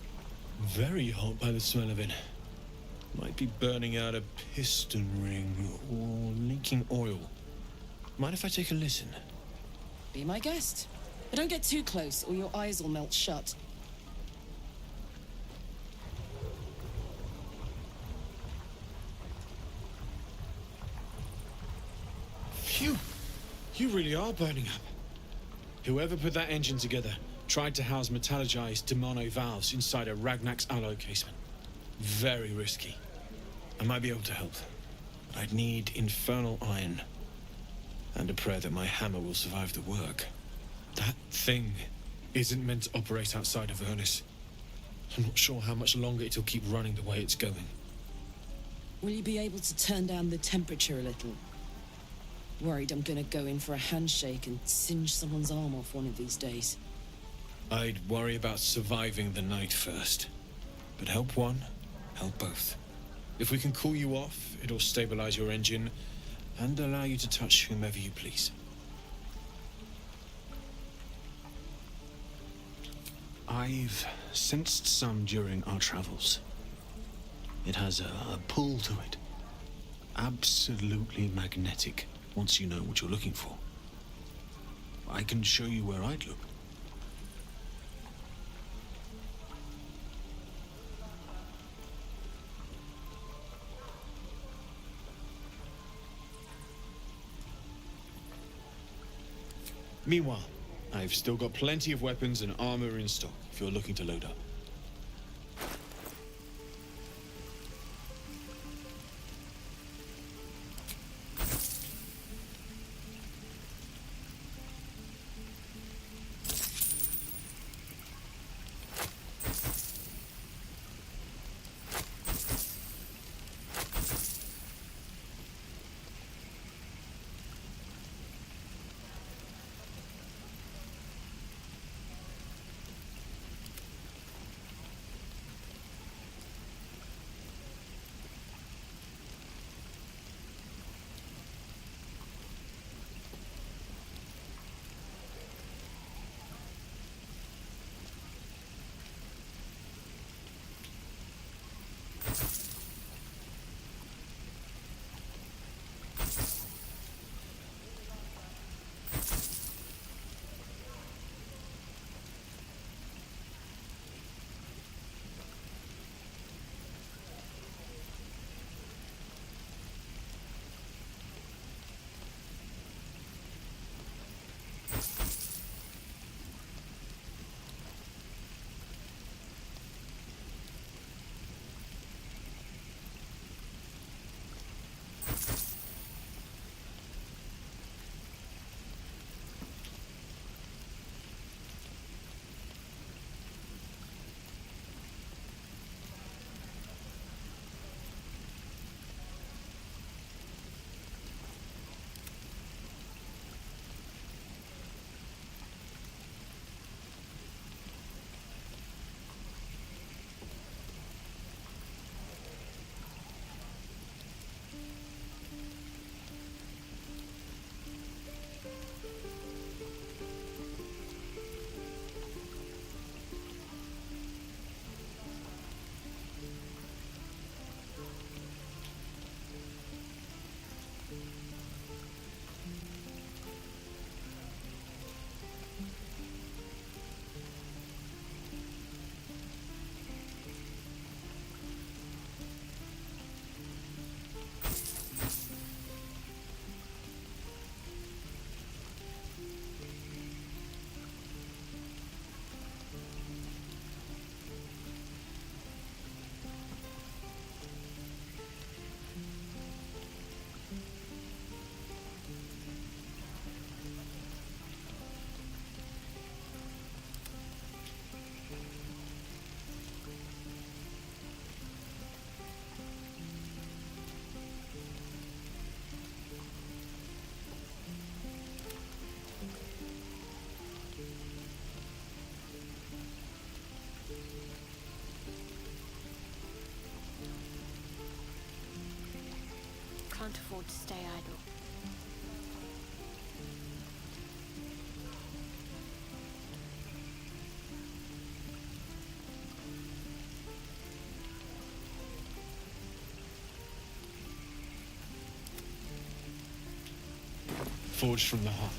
Very hot by the smell of it. Might be burning out a piston ring or leaking oil. Mind if I take a listen? Be my guest. But don't get too close or your eyes will melt shut. Phew! You really are burning up. Whoever put that engine together tried to house metallogized demono valves inside a Ragnak's alloy casement. Very risky. I might be able to help. But I'd need infernal iron. And a prayer that my hammer will survive the work. That thing isn't meant to operate outside of Ernest. I'm not sure how much longer it'll keep running the way it's going. Will you be able to turn down the temperature a little? Worried I'm gonna go in for a handshake and singe someone's arm off one of these days. I'd worry about surviving the night first. But help one, help both. If we can cool you off, it'll stabilize your engine and allow you to touch whomever you please. I've sensed some during our travels. It has a pull to it. Absolutely magnetic, once you know what you're looking for. I can show you where I'd look. Meanwhile, I've still got plenty of weapons and armor in stock if you're looking to load up. Can't afford to stay idle. Forged from the heart.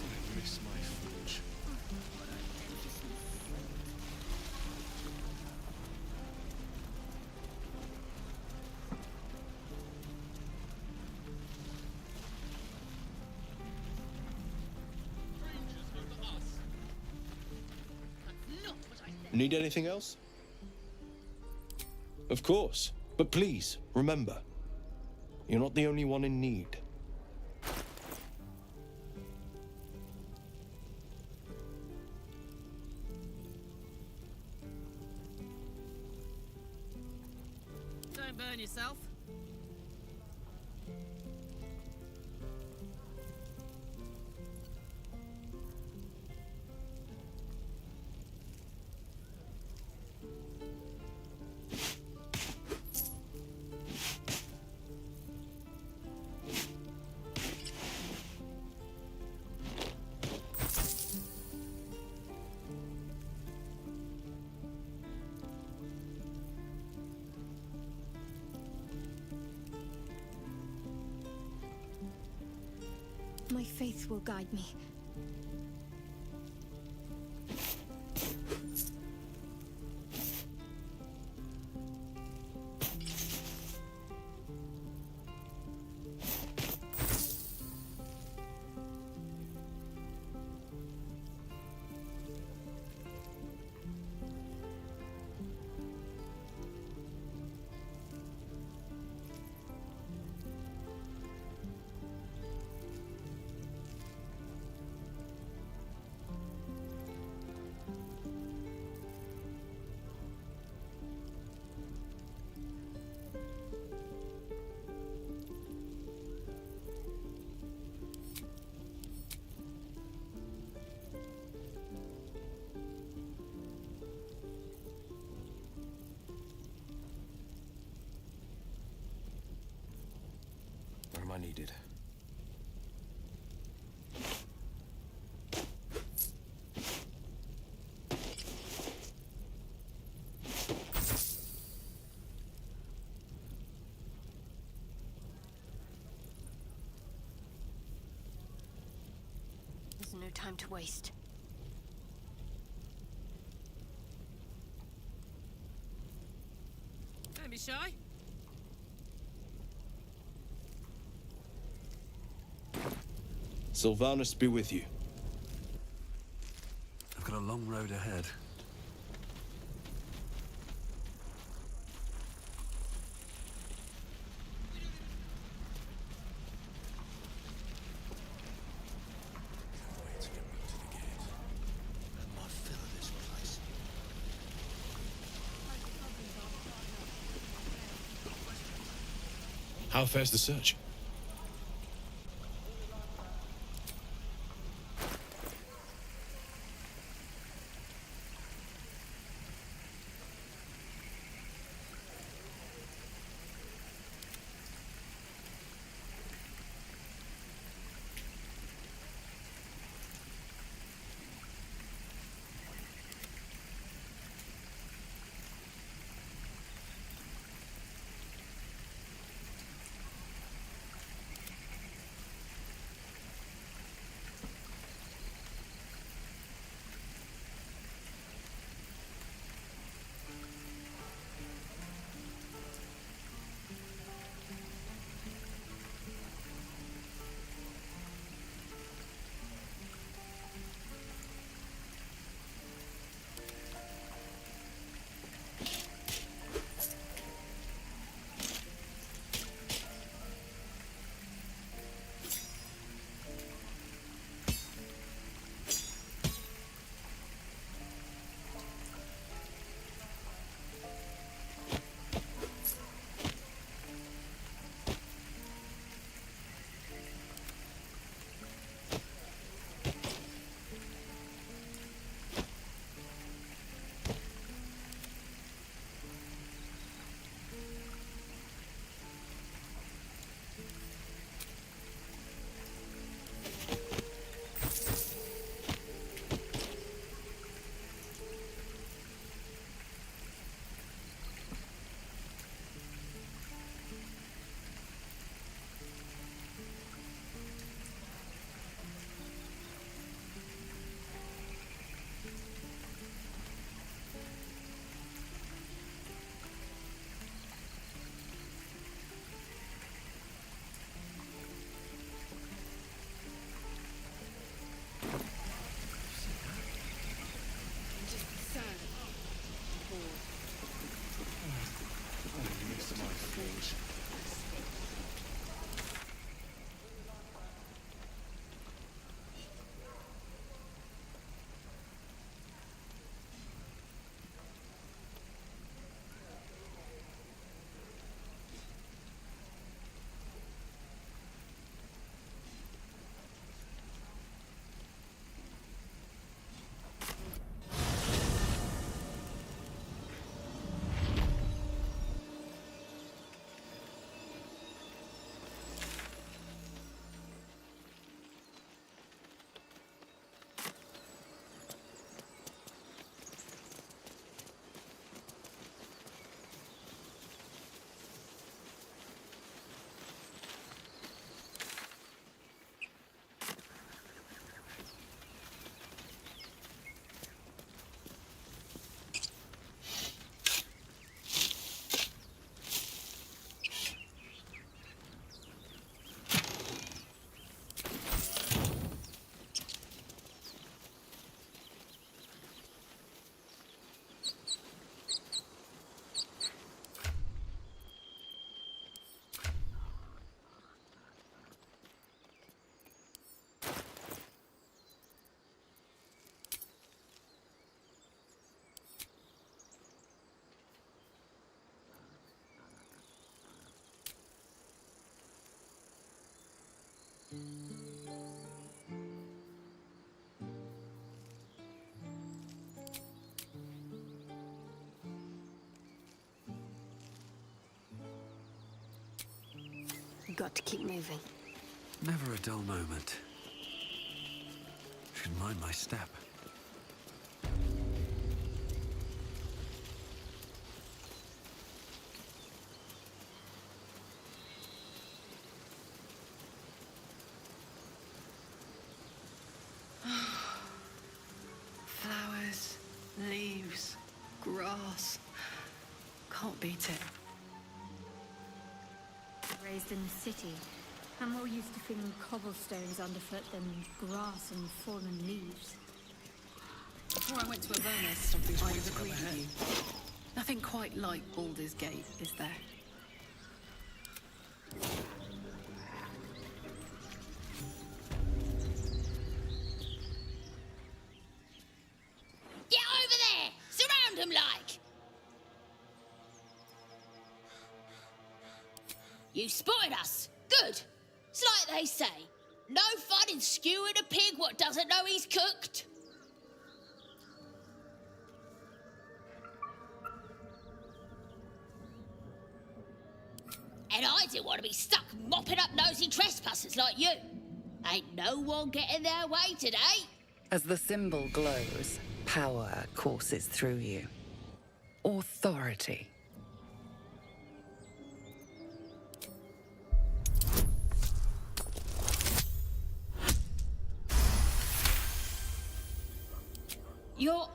I miss my forge. Need anything else? Of course. But please, remember, you're not the only one in need. Don't burn yourself. My faith will guide me. Where am I needed? There's no time to waste. Don't be shy. Sylvanus be with you. I've got a long road ahead. How fares the search? We've got to keep moving. Never a dull moment. Should mind my step. Flowers, leaves, grass. Can't beat it. Raised in the city, I'm more used to feeling cobblestones underfoot than grass and fallen leaves. Before I went to Avernus, I would agree with you. Nothing quite like Baldur's Gate, is there? Get over there! Surround him like! You spotted us. Good. It's like they say. No fun in skewing a pig what doesn't know he's cooked. And I didn't want to be stuck mopping up nosy trespassers like you. Ain't no one getting their way today. As the symbol glows, power courses through you. Authority. You're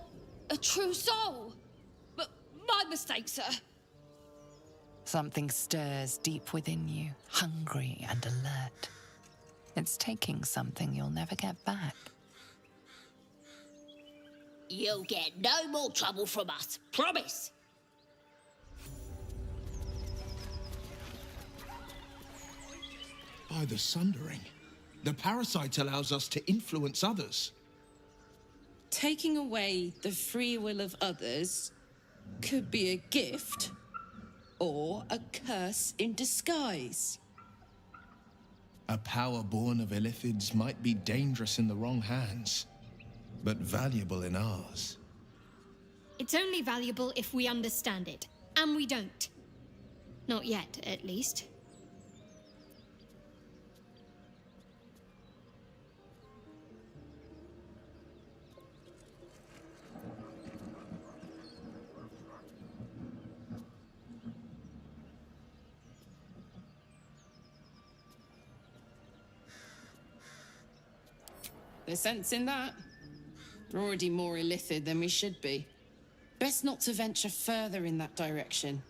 a true soul. But my mistake, sir. Something stirs deep within you, hungry and alert. It's taking something you'll never get back. You'll get no more trouble from us. Promise. By the Sundering, the parasite allows us to influence others. Taking away the free will of others could be a gift or a curse in disguise. A power born of illithids might be dangerous in the wrong hands, but valuable in ours. It's only valuable if we understand it, and we don't. Not yet, at least. There's sense in that. We're already more illithid than we should be. Best not to venture further in that direction.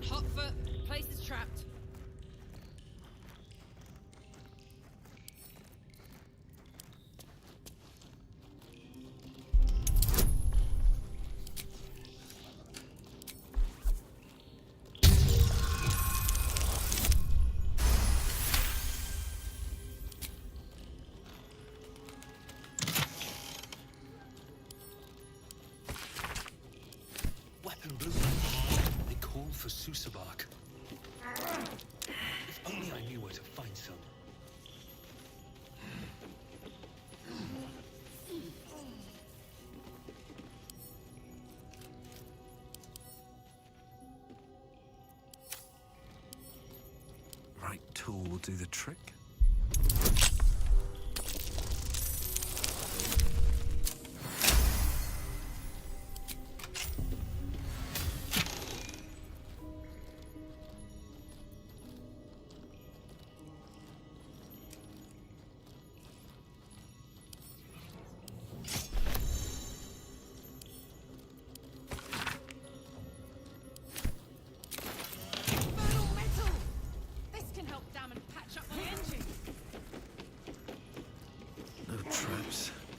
Hot foot. Place is trapped. Weapon blue. They call for Susabark. If only I knew where to find some. Right tool will do the trick.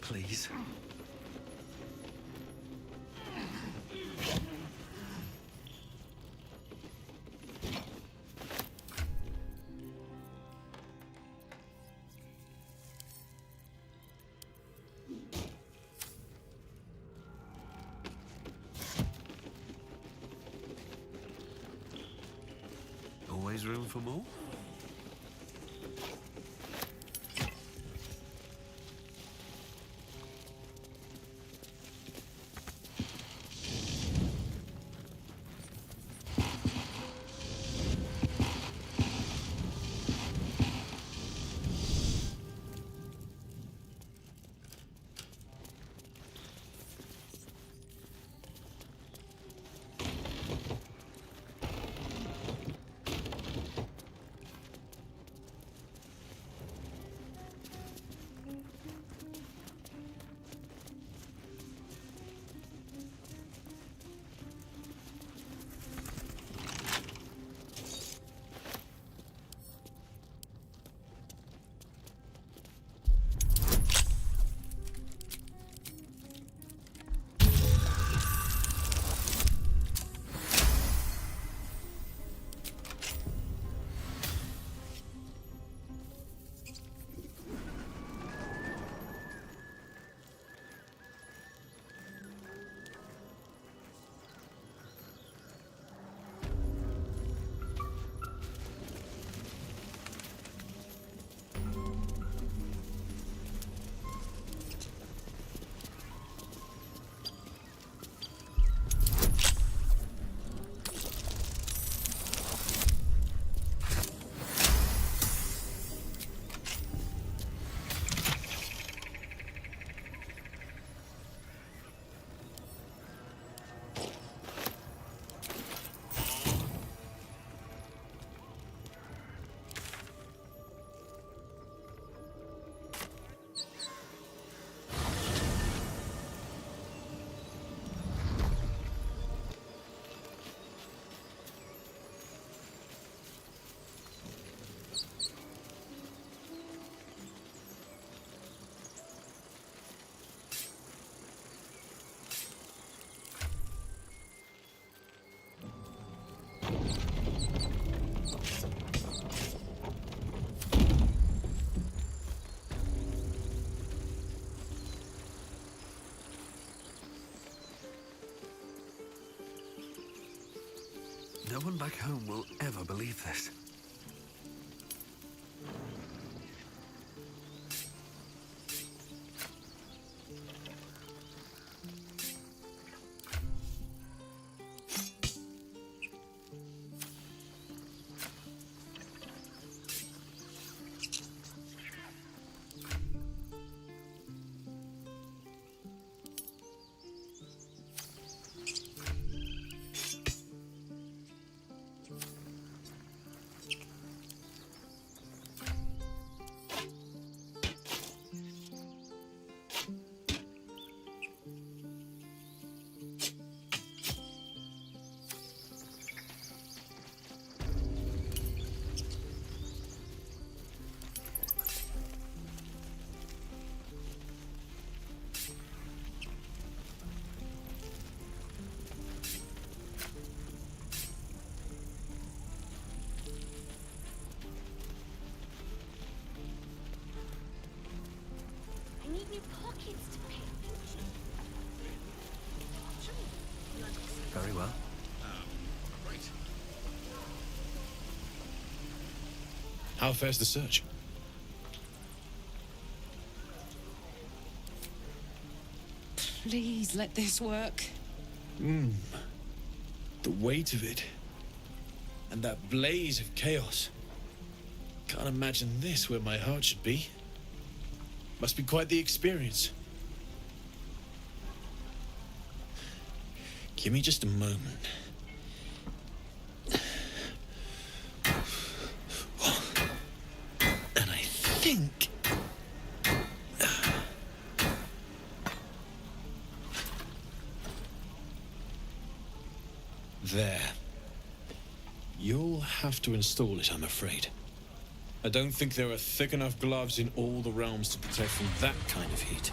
Please. room for more? No one back home will ever believe this. I need new pockets to pay attention. Very well. Right. How fares the search? Please let this work. The weight of it. And that blaze of chaos. Can't imagine this where my heart should be. Must be quite the experience. Give me just a moment. And I think... There. You'll have to install it, I'm afraid. I don't think there are thick enough gloves in all the realms to protect from that kind of heat.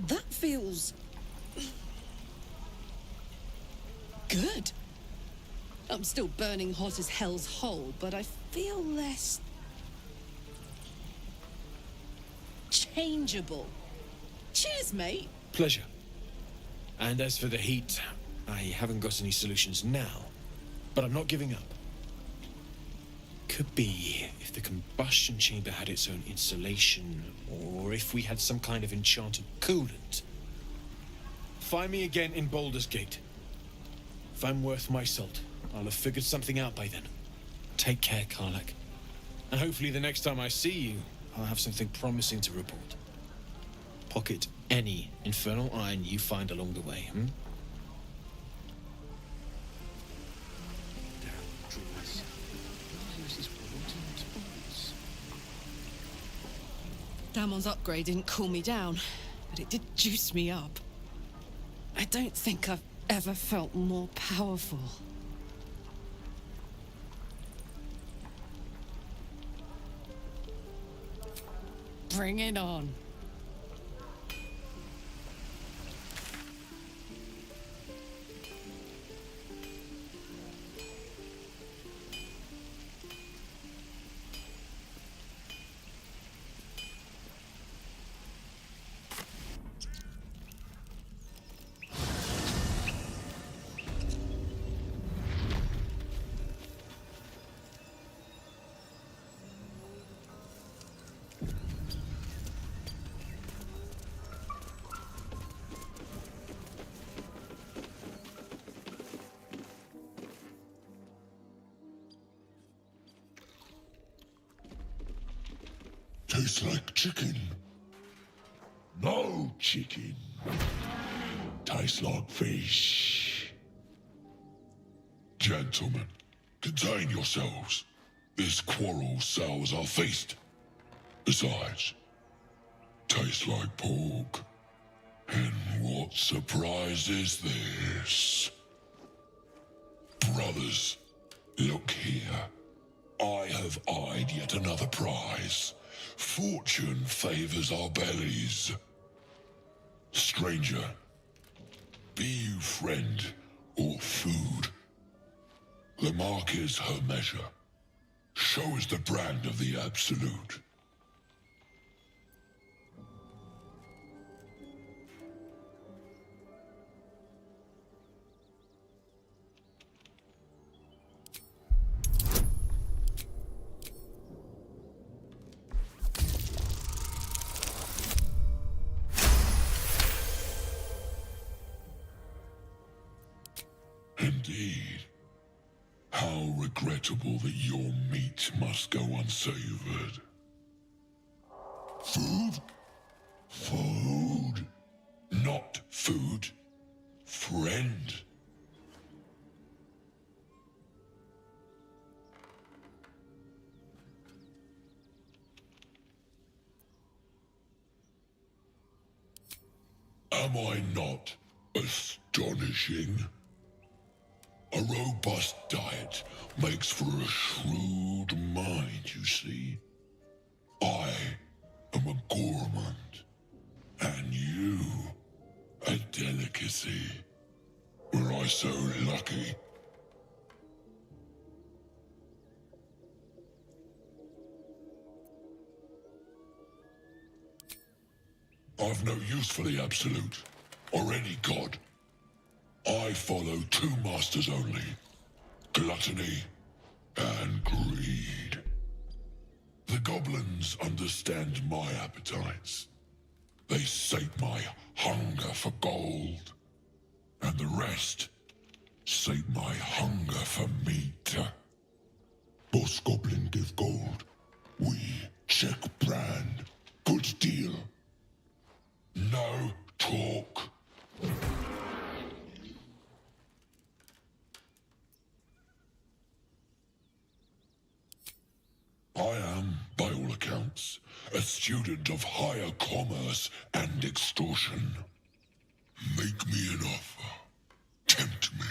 That feels... good. I'm still burning hot as hell's hole, but I feel less... changeable. Cheers, mate. Pleasure. And as for the heat, I haven't got any solutions now, but I'm not giving up. Could be if the combustion chamber had its own insulation, or if we had some kind of enchanted coolant. Find me again in Baldur's Gate. If I'm worth my salt, I'll have figured something out by then. Take care, Karlach. And hopefully the next time I see you, I'll have something promising to report. Pocket any infernal iron you find along the way, Damon's upgrade didn't cool me down, but it did juice me up. I don't think I've ever felt more powerful. Bring it on. Tastes like chicken. No chicken. Tastes like fish. Gentlemen, contain yourselves. This quarrel sours our feast. Besides, tastes like pork. And what surprise is this? Brothers, look here. I have eyed yet another prize. Fortune favors our bellies. Stranger, be you friend or food. The mark is her measure. Show us the brand of the absolute. Indeed. How regrettable that your meat must go unsavored. Food? Food? Not food. Friend. Am I not astonishing? A robust diet makes for a shrewd mind, you see. I am a gourmand, and you a delicacy. Were I so lucky? I've no use for the Absolute, or any god. I follow two masters only, gluttony and greed. The goblins understand my appetites. They sate my hunger for gold, and the rest sate my hunger for meat. Boss Goblin give gold, we check brand. Good deal. No talk. I am, by all accounts, a student of higher commerce and extortion. Make me an offer. Tempt me.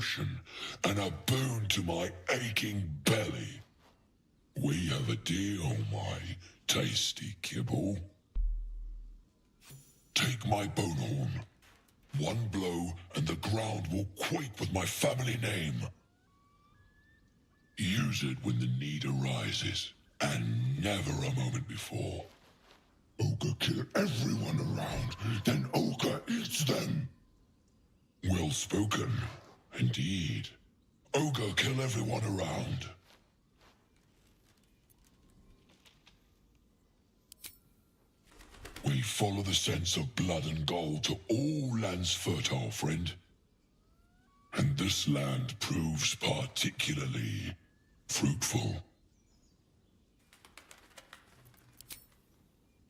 devotion and a boon to my aching belly. We have a deal, my tasty kibble. Take my bone horn. One blow and the ground will quake with my family name. Use it when the need arises, and never a moment before. Ogre kill everyone around, then Ogre eats them. Well spoken, indeed. Ogre kill everyone around. We follow the sense of blood and gold to all lands fertile, friend. And this land proves particularly fruitful.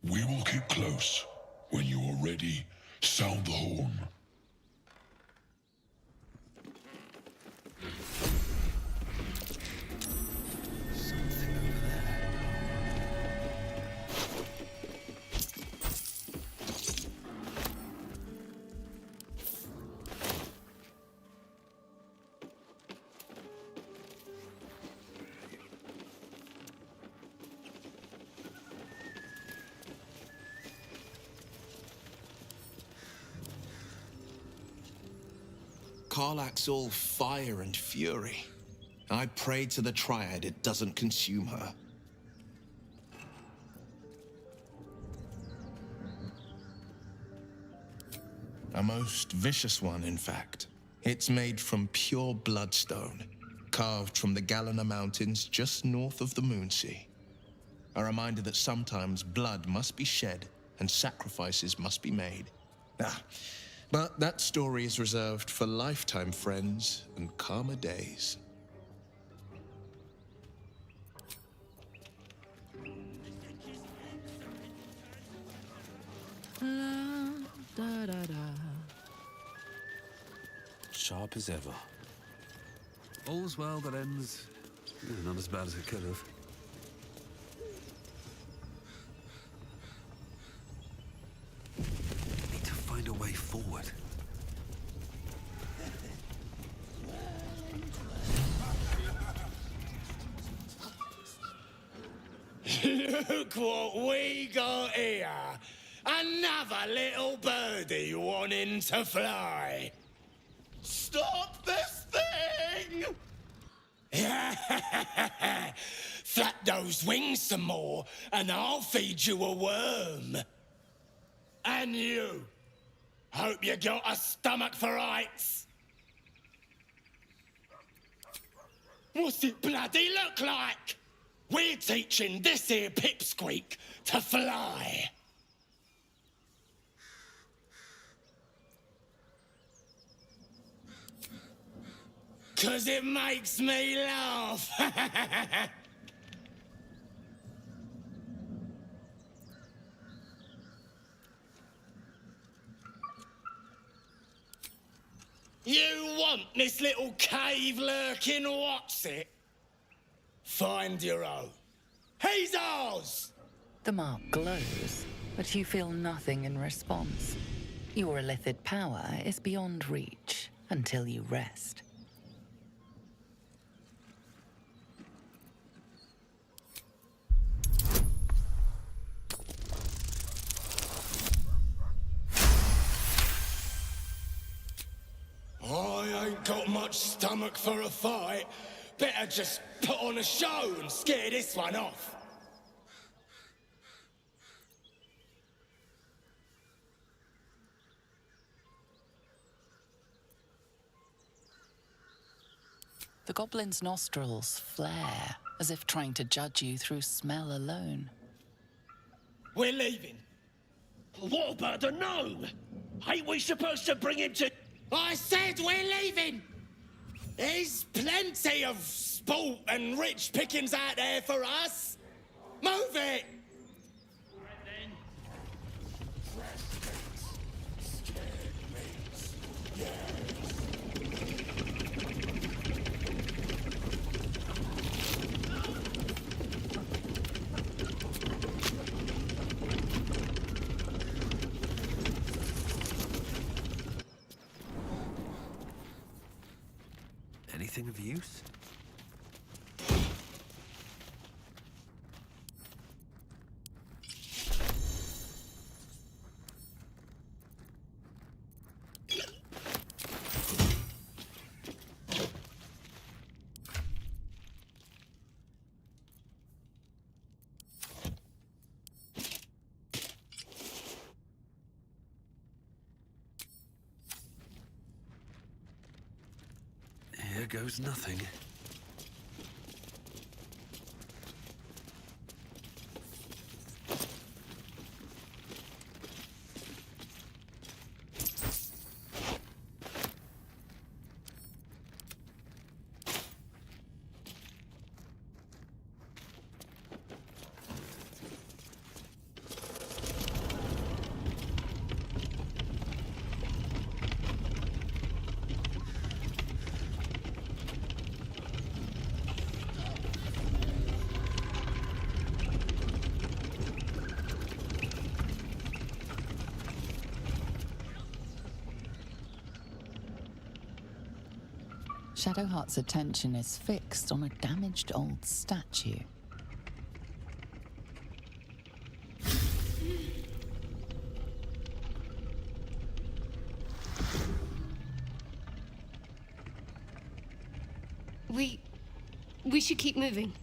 We will keep close. When you are ready, sound the horn. Karlach's all fire and fury. I pray to the Triad it doesn't consume her. A most vicious one, in fact. It's made from pure bloodstone, carved from the Galena Mountains just north of the Moonsea. A reminder that sometimes blood must be shed and sacrifices must be made. But that story is reserved for lifetime friends and calmer days. Sharp as ever. All's well that ends. Not as bad as it could have. Need to find a way forward. Look what we got here. Another little birdie wanting to fly. Stop this thing! Flap those wings some more, and I'll feed you a worm. And you. Hope you got a stomach for heights. What's it bloody look like? We're teaching this here pipsqueak to fly. 'Cause it makes me laugh. You want this little cave lurking what's it? Find your own. He's ours! The mark glows, but you feel nothing in response. Your illithid power is beyond reach until you rest. I ain't got much stomach for a fight. Better just put on a show and scare this one off. The goblin's nostrils flare, as if trying to judge you through smell alone. We're leaving. What about the gnome? Ain't we supposed to bring him to... I said we're leaving! There's plenty of sport and rich pickings out there for us. Move it! anything of use? Here goes nothing. Shadowheart's attention is fixed on a damaged old statue. We should keep moving.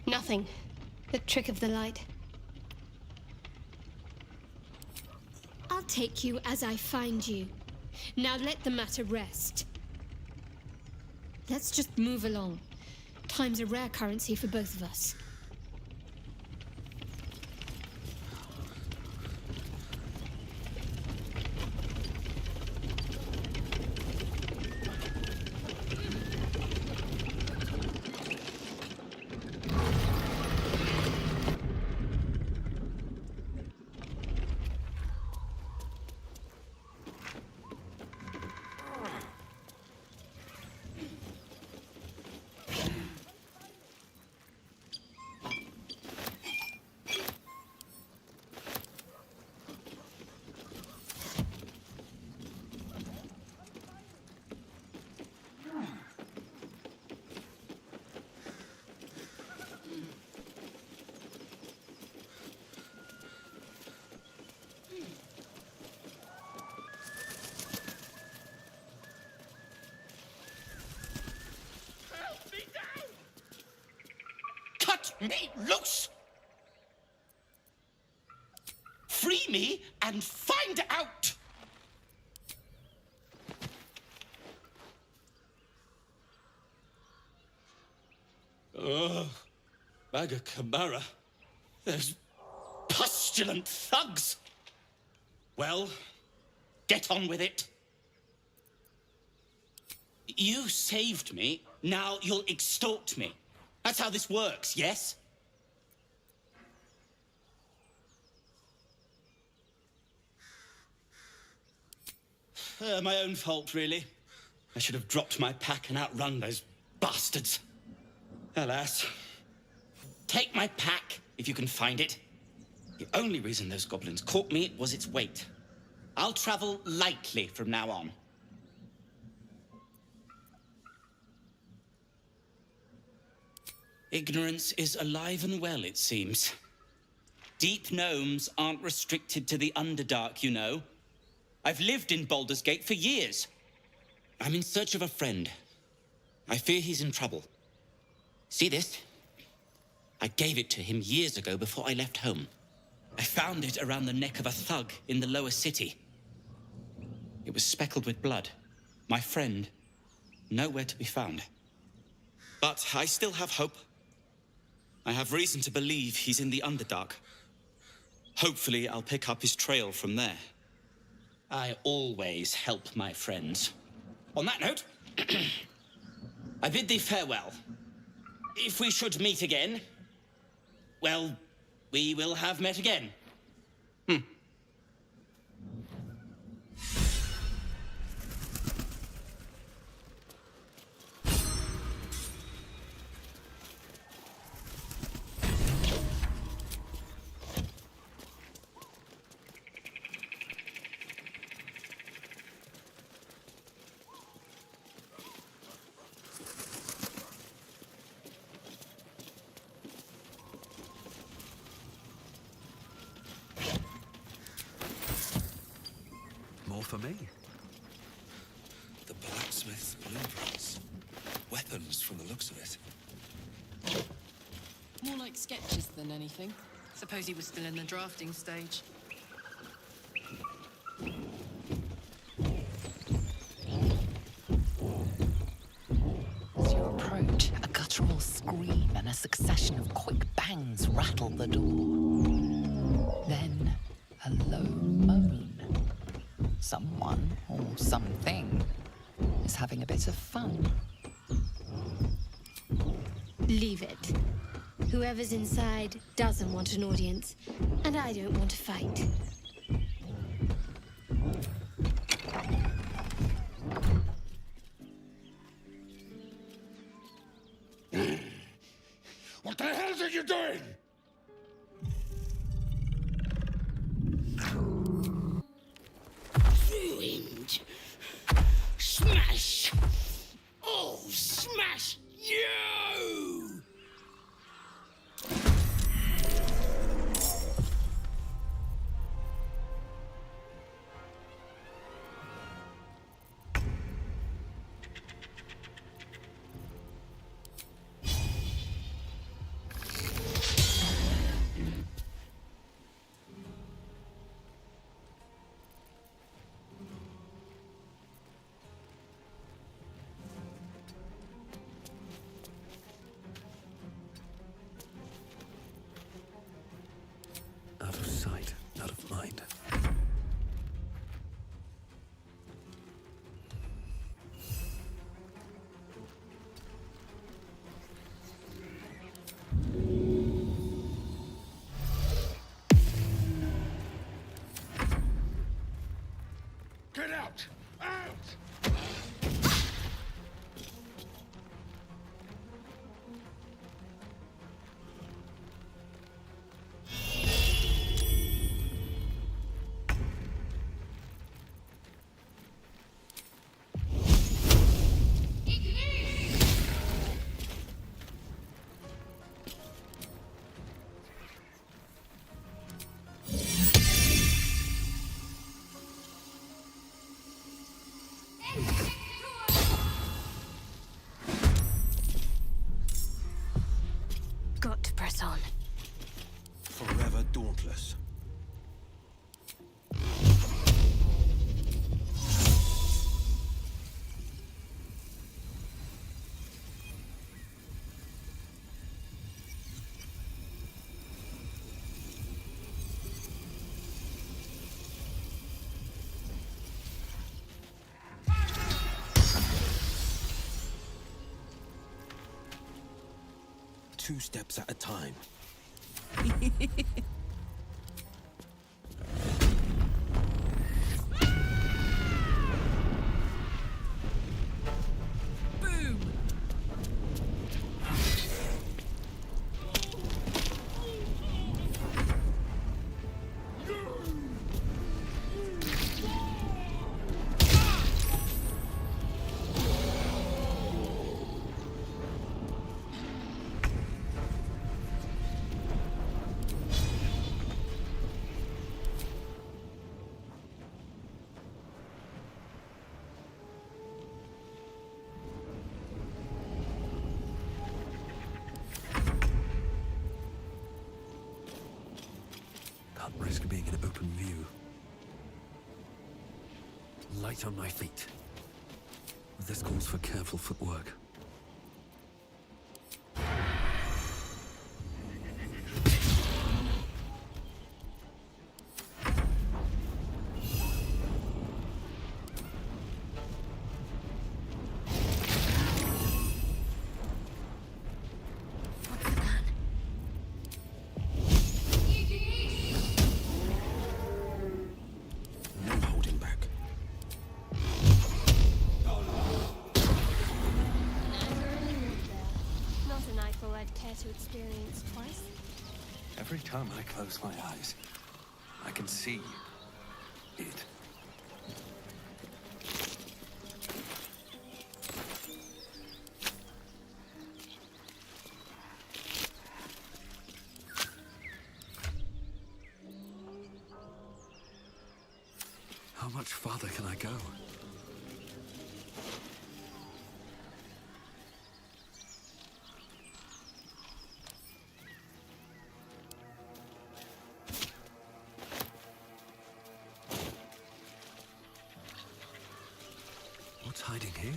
Nothing. The trick of the light. I'll take you as I find you. Now let the matter rest. Let's just move along. Time's a rare currency for both of us. Me loose! Free me and find out! Ugh, Maga Kamara. Those pustulant thugs! Well, get on with it. You saved me, now you'll extort me. That's how this works, yes? My own fault, really. I should have dropped my pack and outrun those bastards. Alas. Take my pack, if you can find it. The only reason those goblins caught me was its weight. I'll travel lightly from now on. Ignorance is alive and well, it seems. Deep gnomes aren't restricted to the Underdark, you know. I've lived in Baldur's Gate for years. I'm in search of a friend. I fear he's in trouble. See this? I gave it to him years ago before I left home. I found it around the neck of a thug in the lower city. It was speckled with blood. My friend, nowhere to be found. But I still have hope. I have reason to believe he's in the Underdark. Hopefully, I'll pick up his trail from there. I always help my friends. On that note, I bid thee farewell. If we should meet again, well, we will have met again. for me. The blacksmith's blueprints. Weapons from the looks of it. More like sketches than anything. Suppose he was still in the drafting stage. As you approach, a guttural scream and a succession of quick bangs rattle the door. Then, a low moan. Someone, or something, is having a bit of fun. Leave it. Whoever's inside doesn't want an audience, and I don't want to fight. What the hell are you doing? Ruined. Smash! Oh, smash you! Out of sight, out of mind. Get out! Out! Got to press on. Forever dauntless. Two steps at a time. Boom! Can't risk being in open view. Light on my feet. This calls for careful footwork. No holding back. Not a nightfall I'd care to experience twice. Every time I close my eyes, I can see it. How much farther can I go? What's hiding here?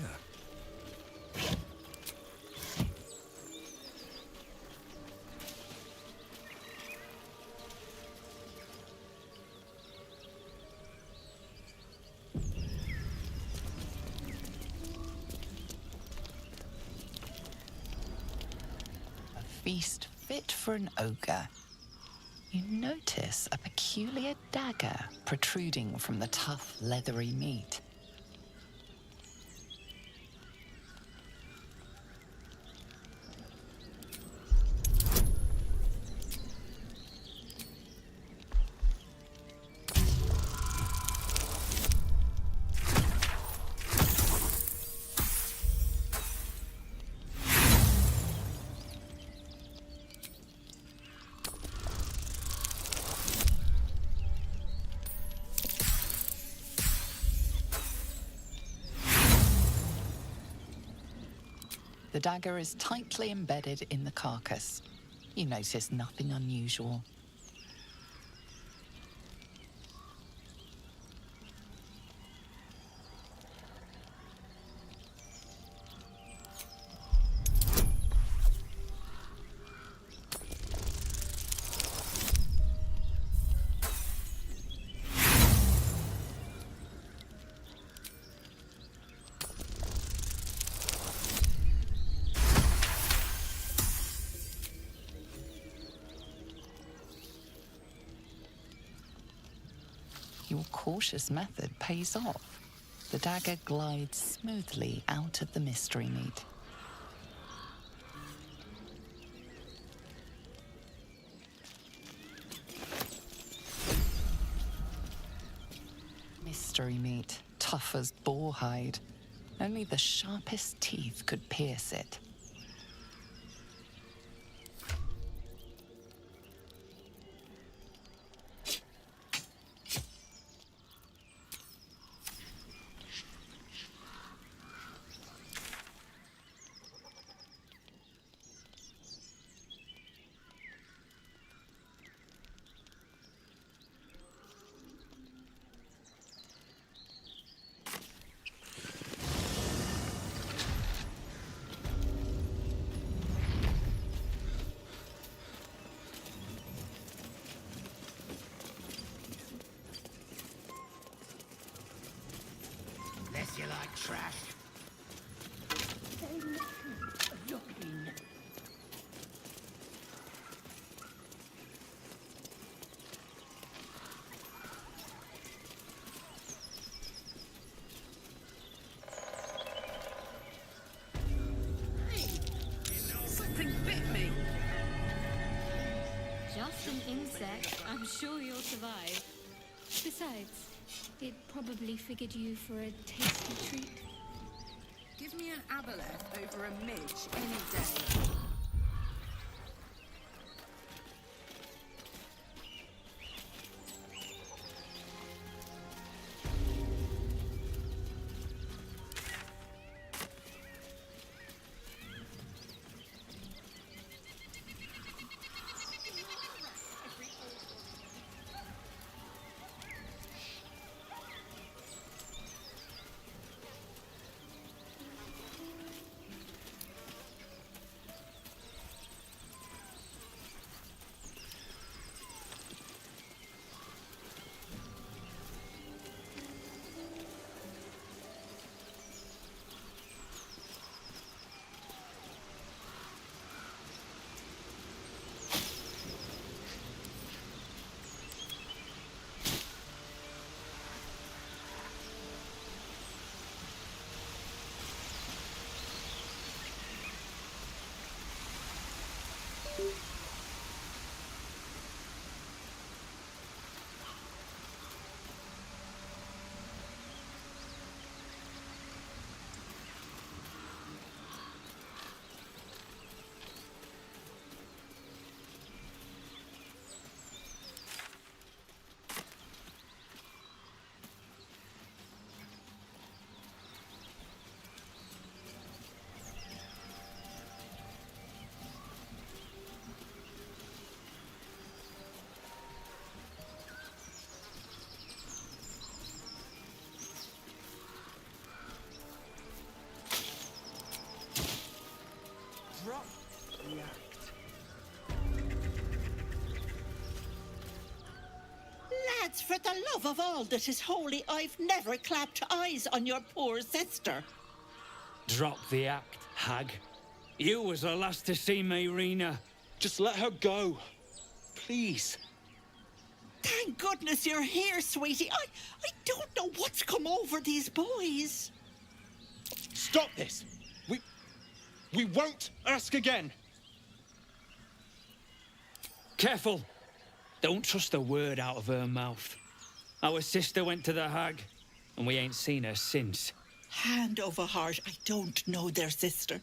Feast fit for an ogre. You notice a peculiar dagger protruding from the tough, leathery meat. The dagger is tightly embedded in the carcass. You notice nothing unusual. Your cautious method pays off. The dagger glides smoothly out of the mystery meat. Mystery meat, tough as boar hide. Only the sharpest teeth could pierce it. Unless you like trash. Looking. Something bit me. Just an insect. I'm sure you'll survive. Besides, it probably figured you for a tasty treat. Give me an aboleth over a midge any day. Drop the act. Lads, for the love of all that is holy, I've never clapped eyes on your poor sister. Drop the act, hag. You was the last to see Mayrina. Just let her go. Please. Thank goodness you're here, sweetie. I don't know what's come over these boys. Stop this! We won't ask again! Careful! Don't trust a word out of her mouth. Our sister went to the hag, and we ain't seen her since. Hand over heart, I don't know their sister.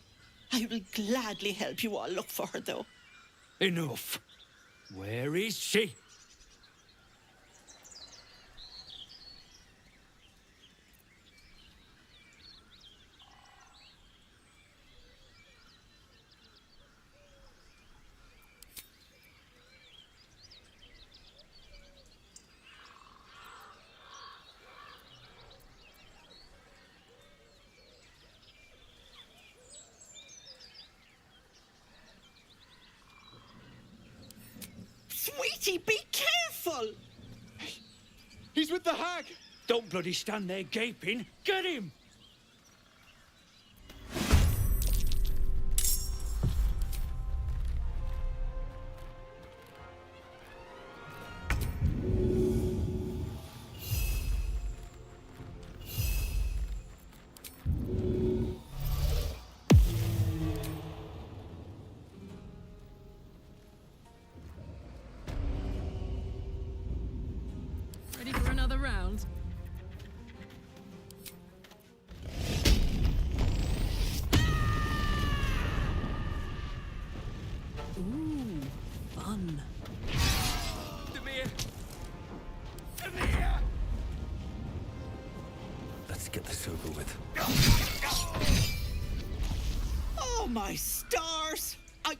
I will gladly help you all look for her, though. Enough. Where is she? Sweetie, be careful! He's with the hag! Don't bloody stand there gaping. Get him! Ready for another round? Ooh, fun. Let's get this over with. Oh, my stars! I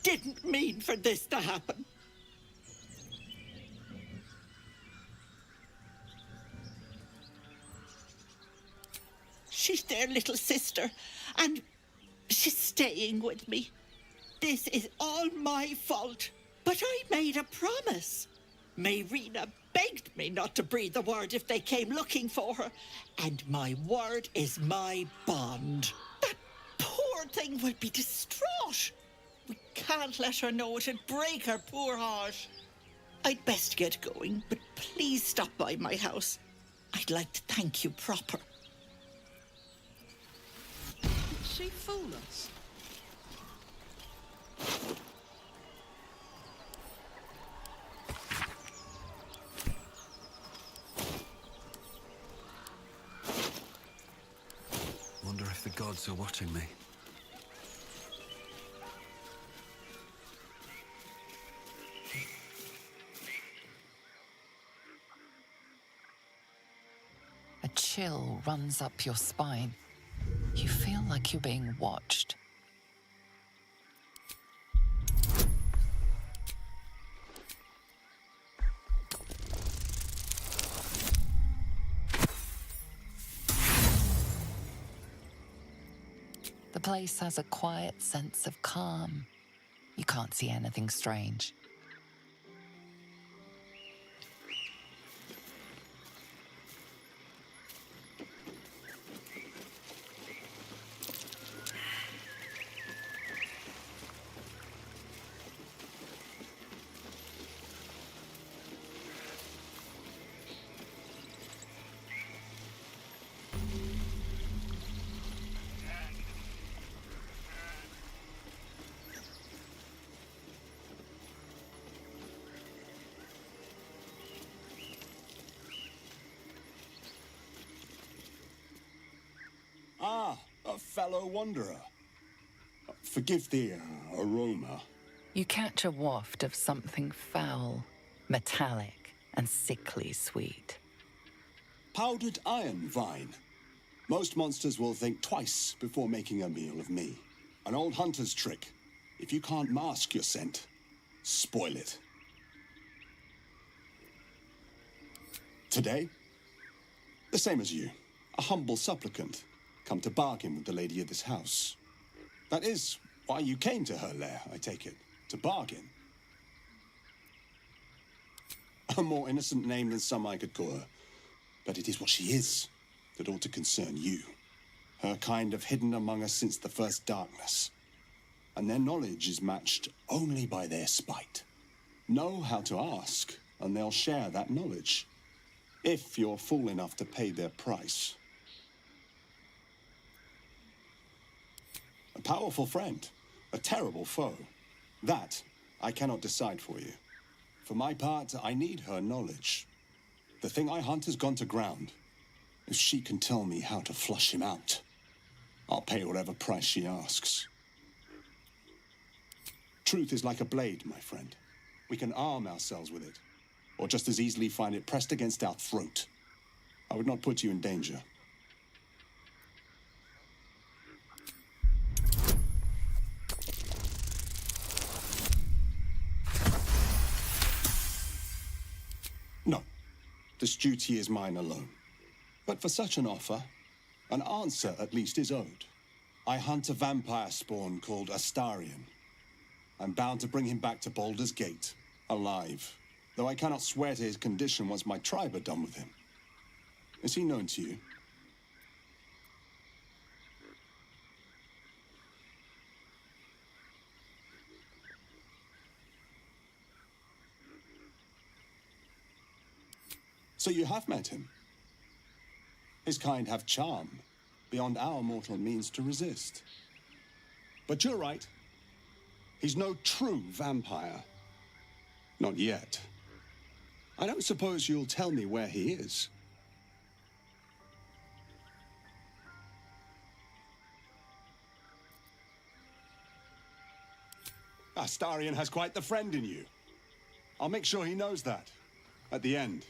didn't mean for this to happen. She's their little sister, and she's staying with me. This is all my fault, but I made a promise. Mayrina begged me not to breathe a word if they came looking for her, and my word is my bond. That poor thing will be distraught. We can't let her know, it'd break her poor heart. I'd best get going, but please stop by my house. I'd like to thank you proper. Did she fool us? Wonder if the gods are watching me. A chill runs up your spine. You feel like you're being watched. The place has a quiet sense of calm. You can't see anything strange. Ah, a fellow wanderer. Forgive the aroma. You catch a waft of something foul, metallic, and sickly sweet. Powdered iron vine. Most monsters will think twice before making a meal of me. An old hunter's trick. If you can't mask your scent, spoil it. Today, the same as you, a humble supplicant, come to bargain with the lady of this house. That is Why, you came to her lair, I take it, to bargain. A more innocent name than some I could call her. But it is what she is that ought to concern you. Her kind have hidden among us since the first darkness. And their knowledge is matched only by their spite. Know how to ask, and they'll share that knowledge. If you're fool enough to pay their price. A powerful friend, a terrible foe. That I cannot decide for you. For my part, I need her knowledge. The thing I hunt has gone to ground. If she can tell me how to flush him out, I'll pay whatever price she asks. Truth is like a blade, my friend. We can arm ourselves with it, or just as easily find it pressed against our throat. I would not put you in danger. No, this duty is mine alone. But for such an offer, an answer at least is owed. I hunt a vampire spawn called Astarion. I'm bound to bring him back to Baldur's Gate, alive. Though I cannot swear to his condition once my tribe are done with him. Is he known to you? So you have met him? His kind have charm, beyond our mortal means to resist. But you're right. He's no true vampire. Not yet. I don't suppose you'll tell me where he is. Astarion has quite the friend in you. I'll make sure he knows that, at the end.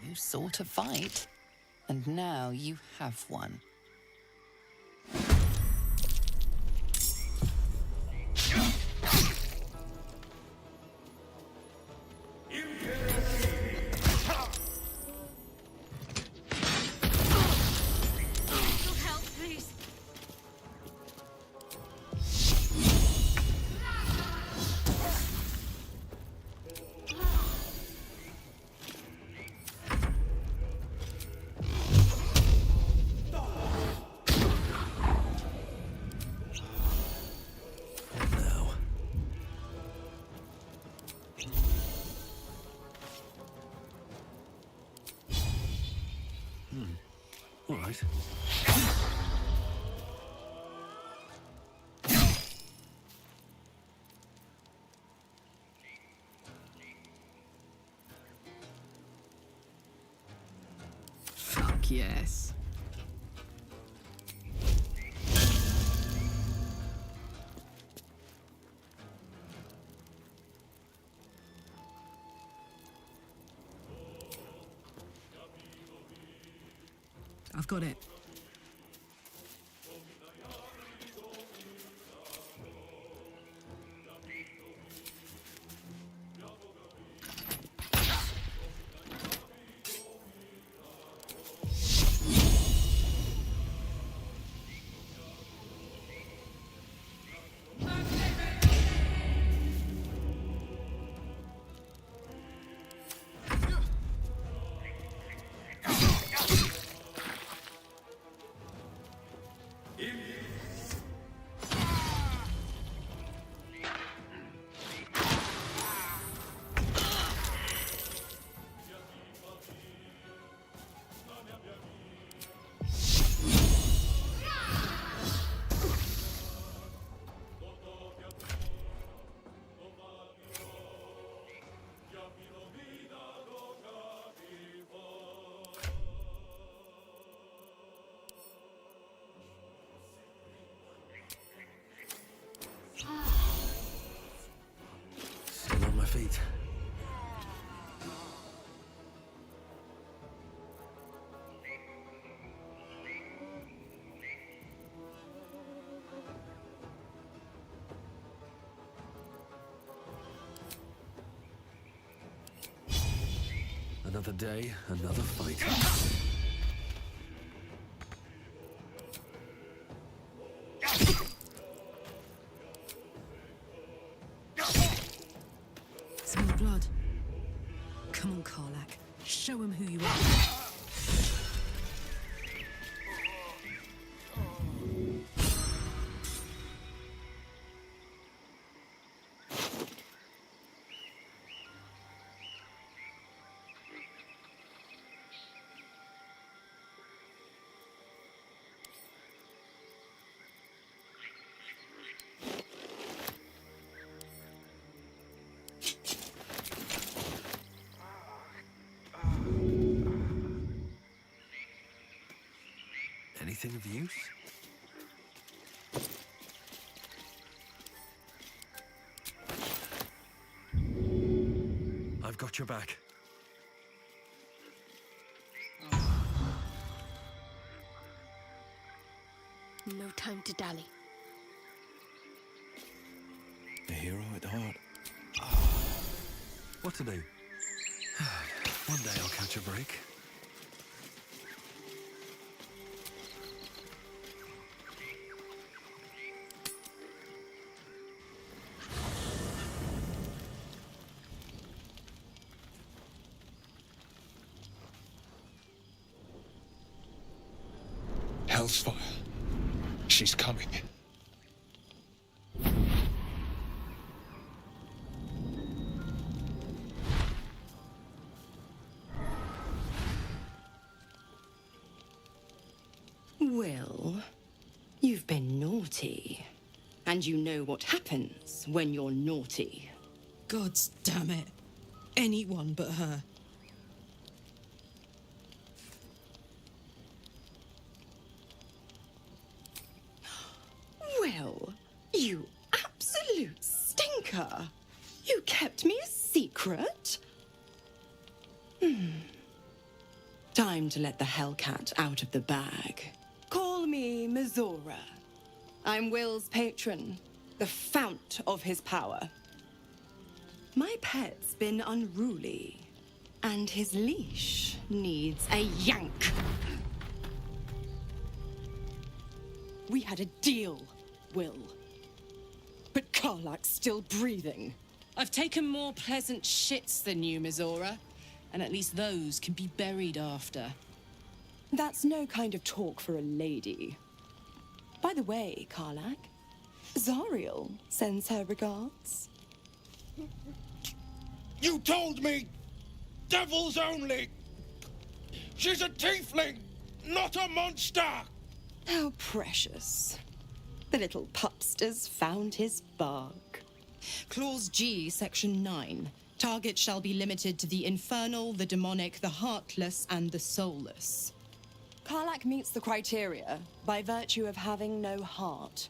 You sought a fight, and now you have one. Help, please. All right. Fuck yes. I've got it. Still on my feet. Another day, another fight. Smell the blood. Come on, Karlak. Show him who you are. Anything of use? I've got your back. No time to dally. A hero at heart. What to do? One day I'll catch a break. Hell's fire. She's coming. Well, you've been naughty. And you know what happens when you're naughty. Gods damn it. Anyone but her. Well, you absolute stinker. You kept me a secret? Time to let the Hellcat out of the bag. Call me Mizora. I'm Will's patron, the fount of his power. My pet's been unruly, and his leash needs a yank. We had a deal, Will. But Karlak's still breathing. I've taken more pleasant shits than you, Mizora. And at least those can be buried after. That's no kind of talk for a lady. By the way, Karlak, Zariel sends her regards. You told me! Devils only! She's a tiefling, not a monster! How precious. The little pupster's found his bark. Clause G, Section 9. Target shall be limited to the infernal, the demonic, the heartless, and the soulless. Karlak meets the criteria by virtue of having no heart.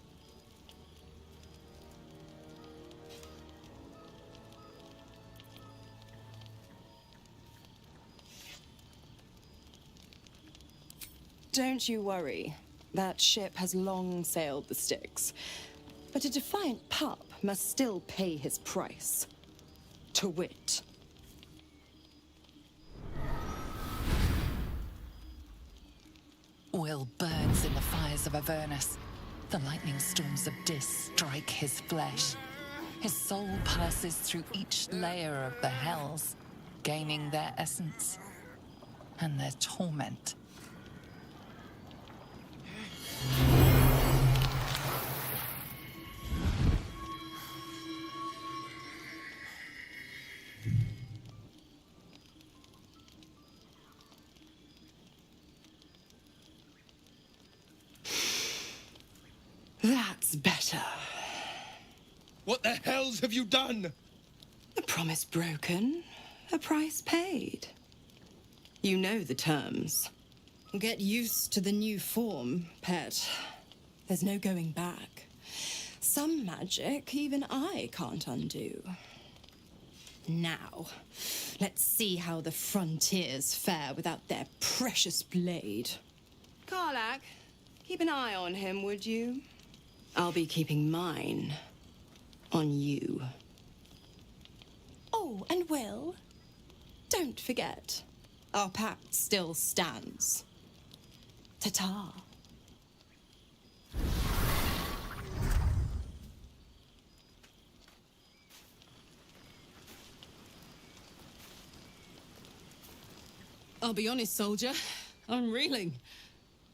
Don't you worry. That ship has long sailed the Styx. But a defiant pup must still pay his price. To wit. Will burns in the fires of Avernus. The lightning storms of Dis strike his flesh. His soul passes through each layer of the hells, gaining their essence and their torment. That's better. What the hells have you done? A promise broken, a price paid. You know the terms. Get used to the new form, pet. There's no going back. Some magic even I can't undo. Now, let's see how the frontiers fare without their precious blade. Karlak, keep an eye on him, would you? I'll be keeping mine on you. Oh, and Will, don't forget, Our pact still stands. Ta-ta. I'll be honest, soldier. I'm reeling.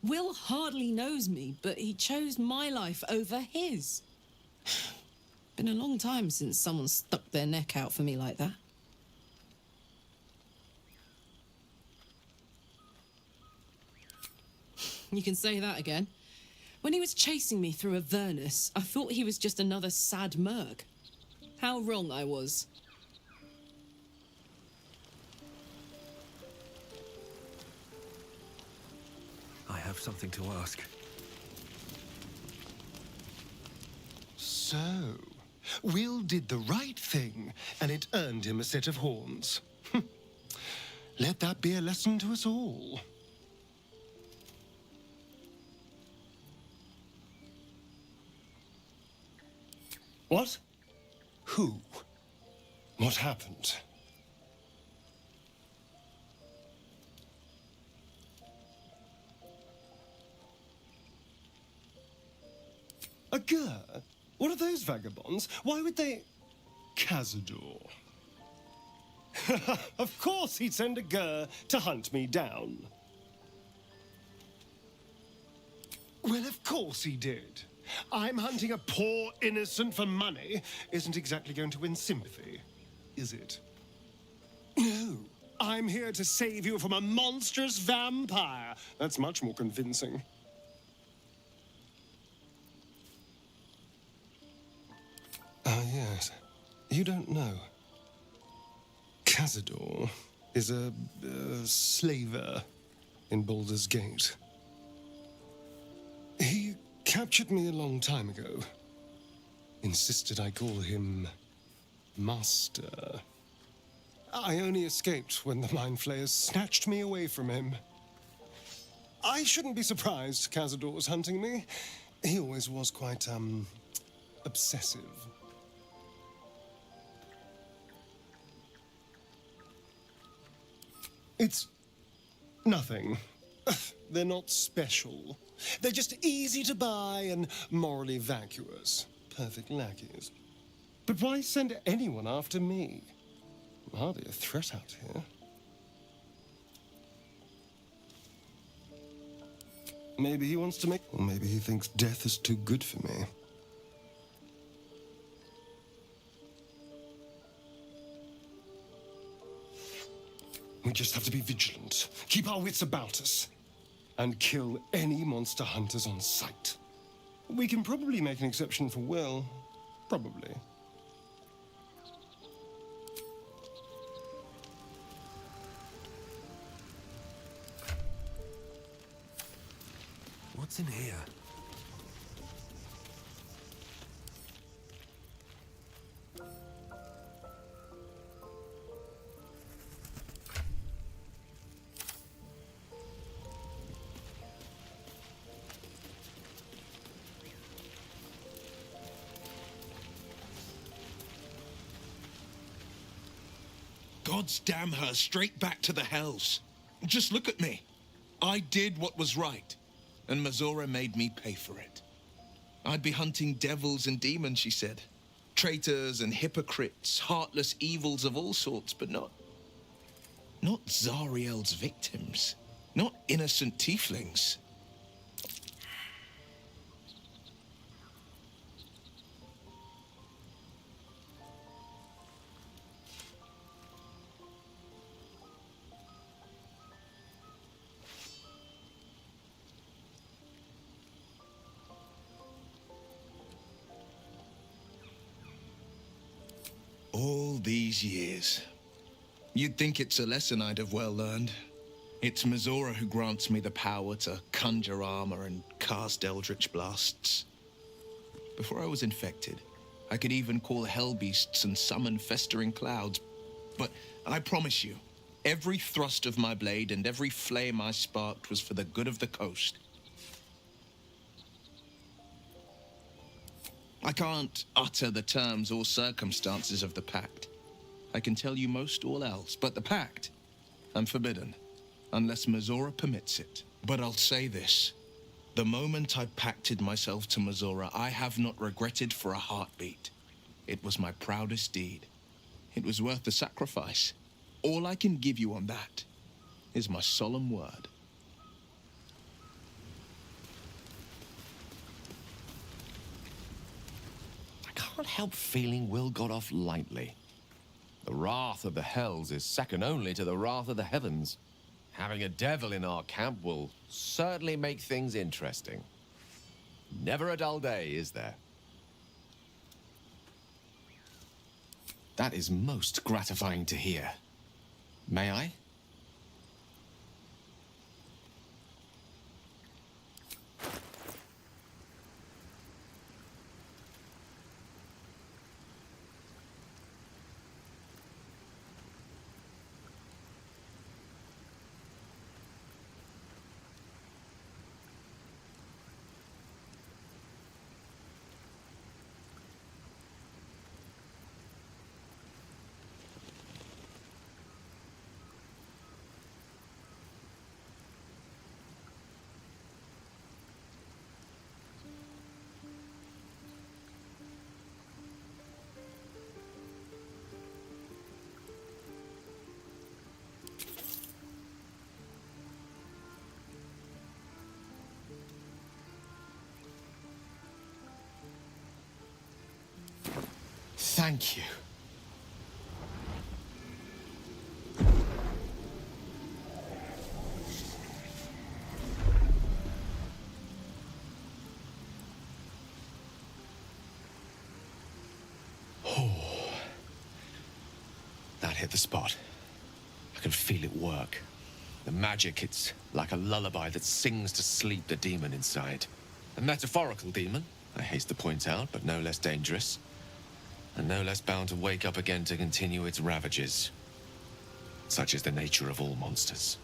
Will hardly knows me, but he chose my life over his. Been a long time since someone stuck their neck out for me like that. You can say that again. When he was chasing me through Avernus, I thought he was just another sad merc. How wrong I was. I have something to ask. So, Will did the right thing, and it earned him a set of horns. Let that be a lesson to us all. What? Who? What happened? A Gur? What are those vagabonds? Why would they... Cazador. Of course he'd send a Gur to hunt me down. Well, of course he did. I'm hunting a poor innocent for money isn't exactly going to win sympathy, is it? No, I'm here to save you from a monstrous vampire. That's much more convincing. Ah, yes. You don't know. Cazador is a slaver in Baldur's Gate. He captured me a long time ago. Insisted I call him Master. I only escaped when the Mind Flayers snatched me away from him. I shouldn't be surprised Cazador was hunting me. He always was quite, obsessive. It's nothing. They're not special. They're just easy to buy and morally vacuous. Perfect lackeys. But why send anyone after me? I'm hardly a threat out here. Maybe he wants to make... Or maybe he thinks death is too good for me. We just have to be vigilant, keep our wits about us, and kill any monster hunters on sight. We can probably make an exception for Will. Probably. What's in here? God's damn her straight back to the hells. Just look at me. I did what was right, and Mazora made me pay for it. I'd be hunting devils and demons, she said. Traitors and hypocrites, heartless evils of all sorts, but not Zariel's victims. Not innocent tieflings. All these years. You'd think it's a lesson I'd have well learned. It's Mazora who grants me the power to conjure armor and cast eldritch blasts. Before I was infected, I could even call hell beasts and summon festering clouds. But I promise you, every thrust of my blade and every flame I sparked was for the good of the coast. I can't utter the terms or circumstances of the pact. I can tell you most all else, but the pact, I'm forbidden. unless Mizora permits it. But I'll say this. The moment I pacted myself to Mizora, I have not regretted for a heartbeat. It was my proudest deed. It was worth the sacrifice. All I can give you on that is my solemn word. I can't help feeling Will got off lightly. The wrath of the hells is second only to the wrath of the heavens. Having a devil in our camp will certainly make things interesting. Never a dull day, is there? That is most gratifying to hear. May I? Thank you. Oh, that hit the spot. I can feel it work. The magic, it's like a lullaby that sings to sleep the demon inside. A metaphorical demon, I haste to point out, but no less dangerous. And no less bound to wake up again to continue its ravages. Such is the nature of all monsters.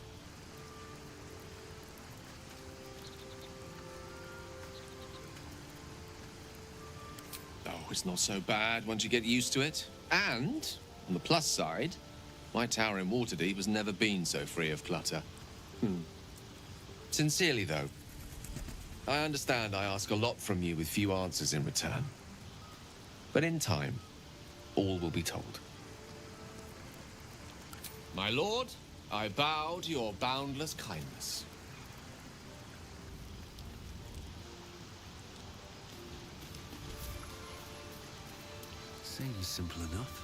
Oh, it's not so bad once you get used to it. And, on the plus side, my tower in Waterdeep has never been so free of clutter. Sincerely, though, I understand I ask a lot from you with few answers in return. But in time, all will be told. My lord, I bow to your boundless kindness. Seems simple enough.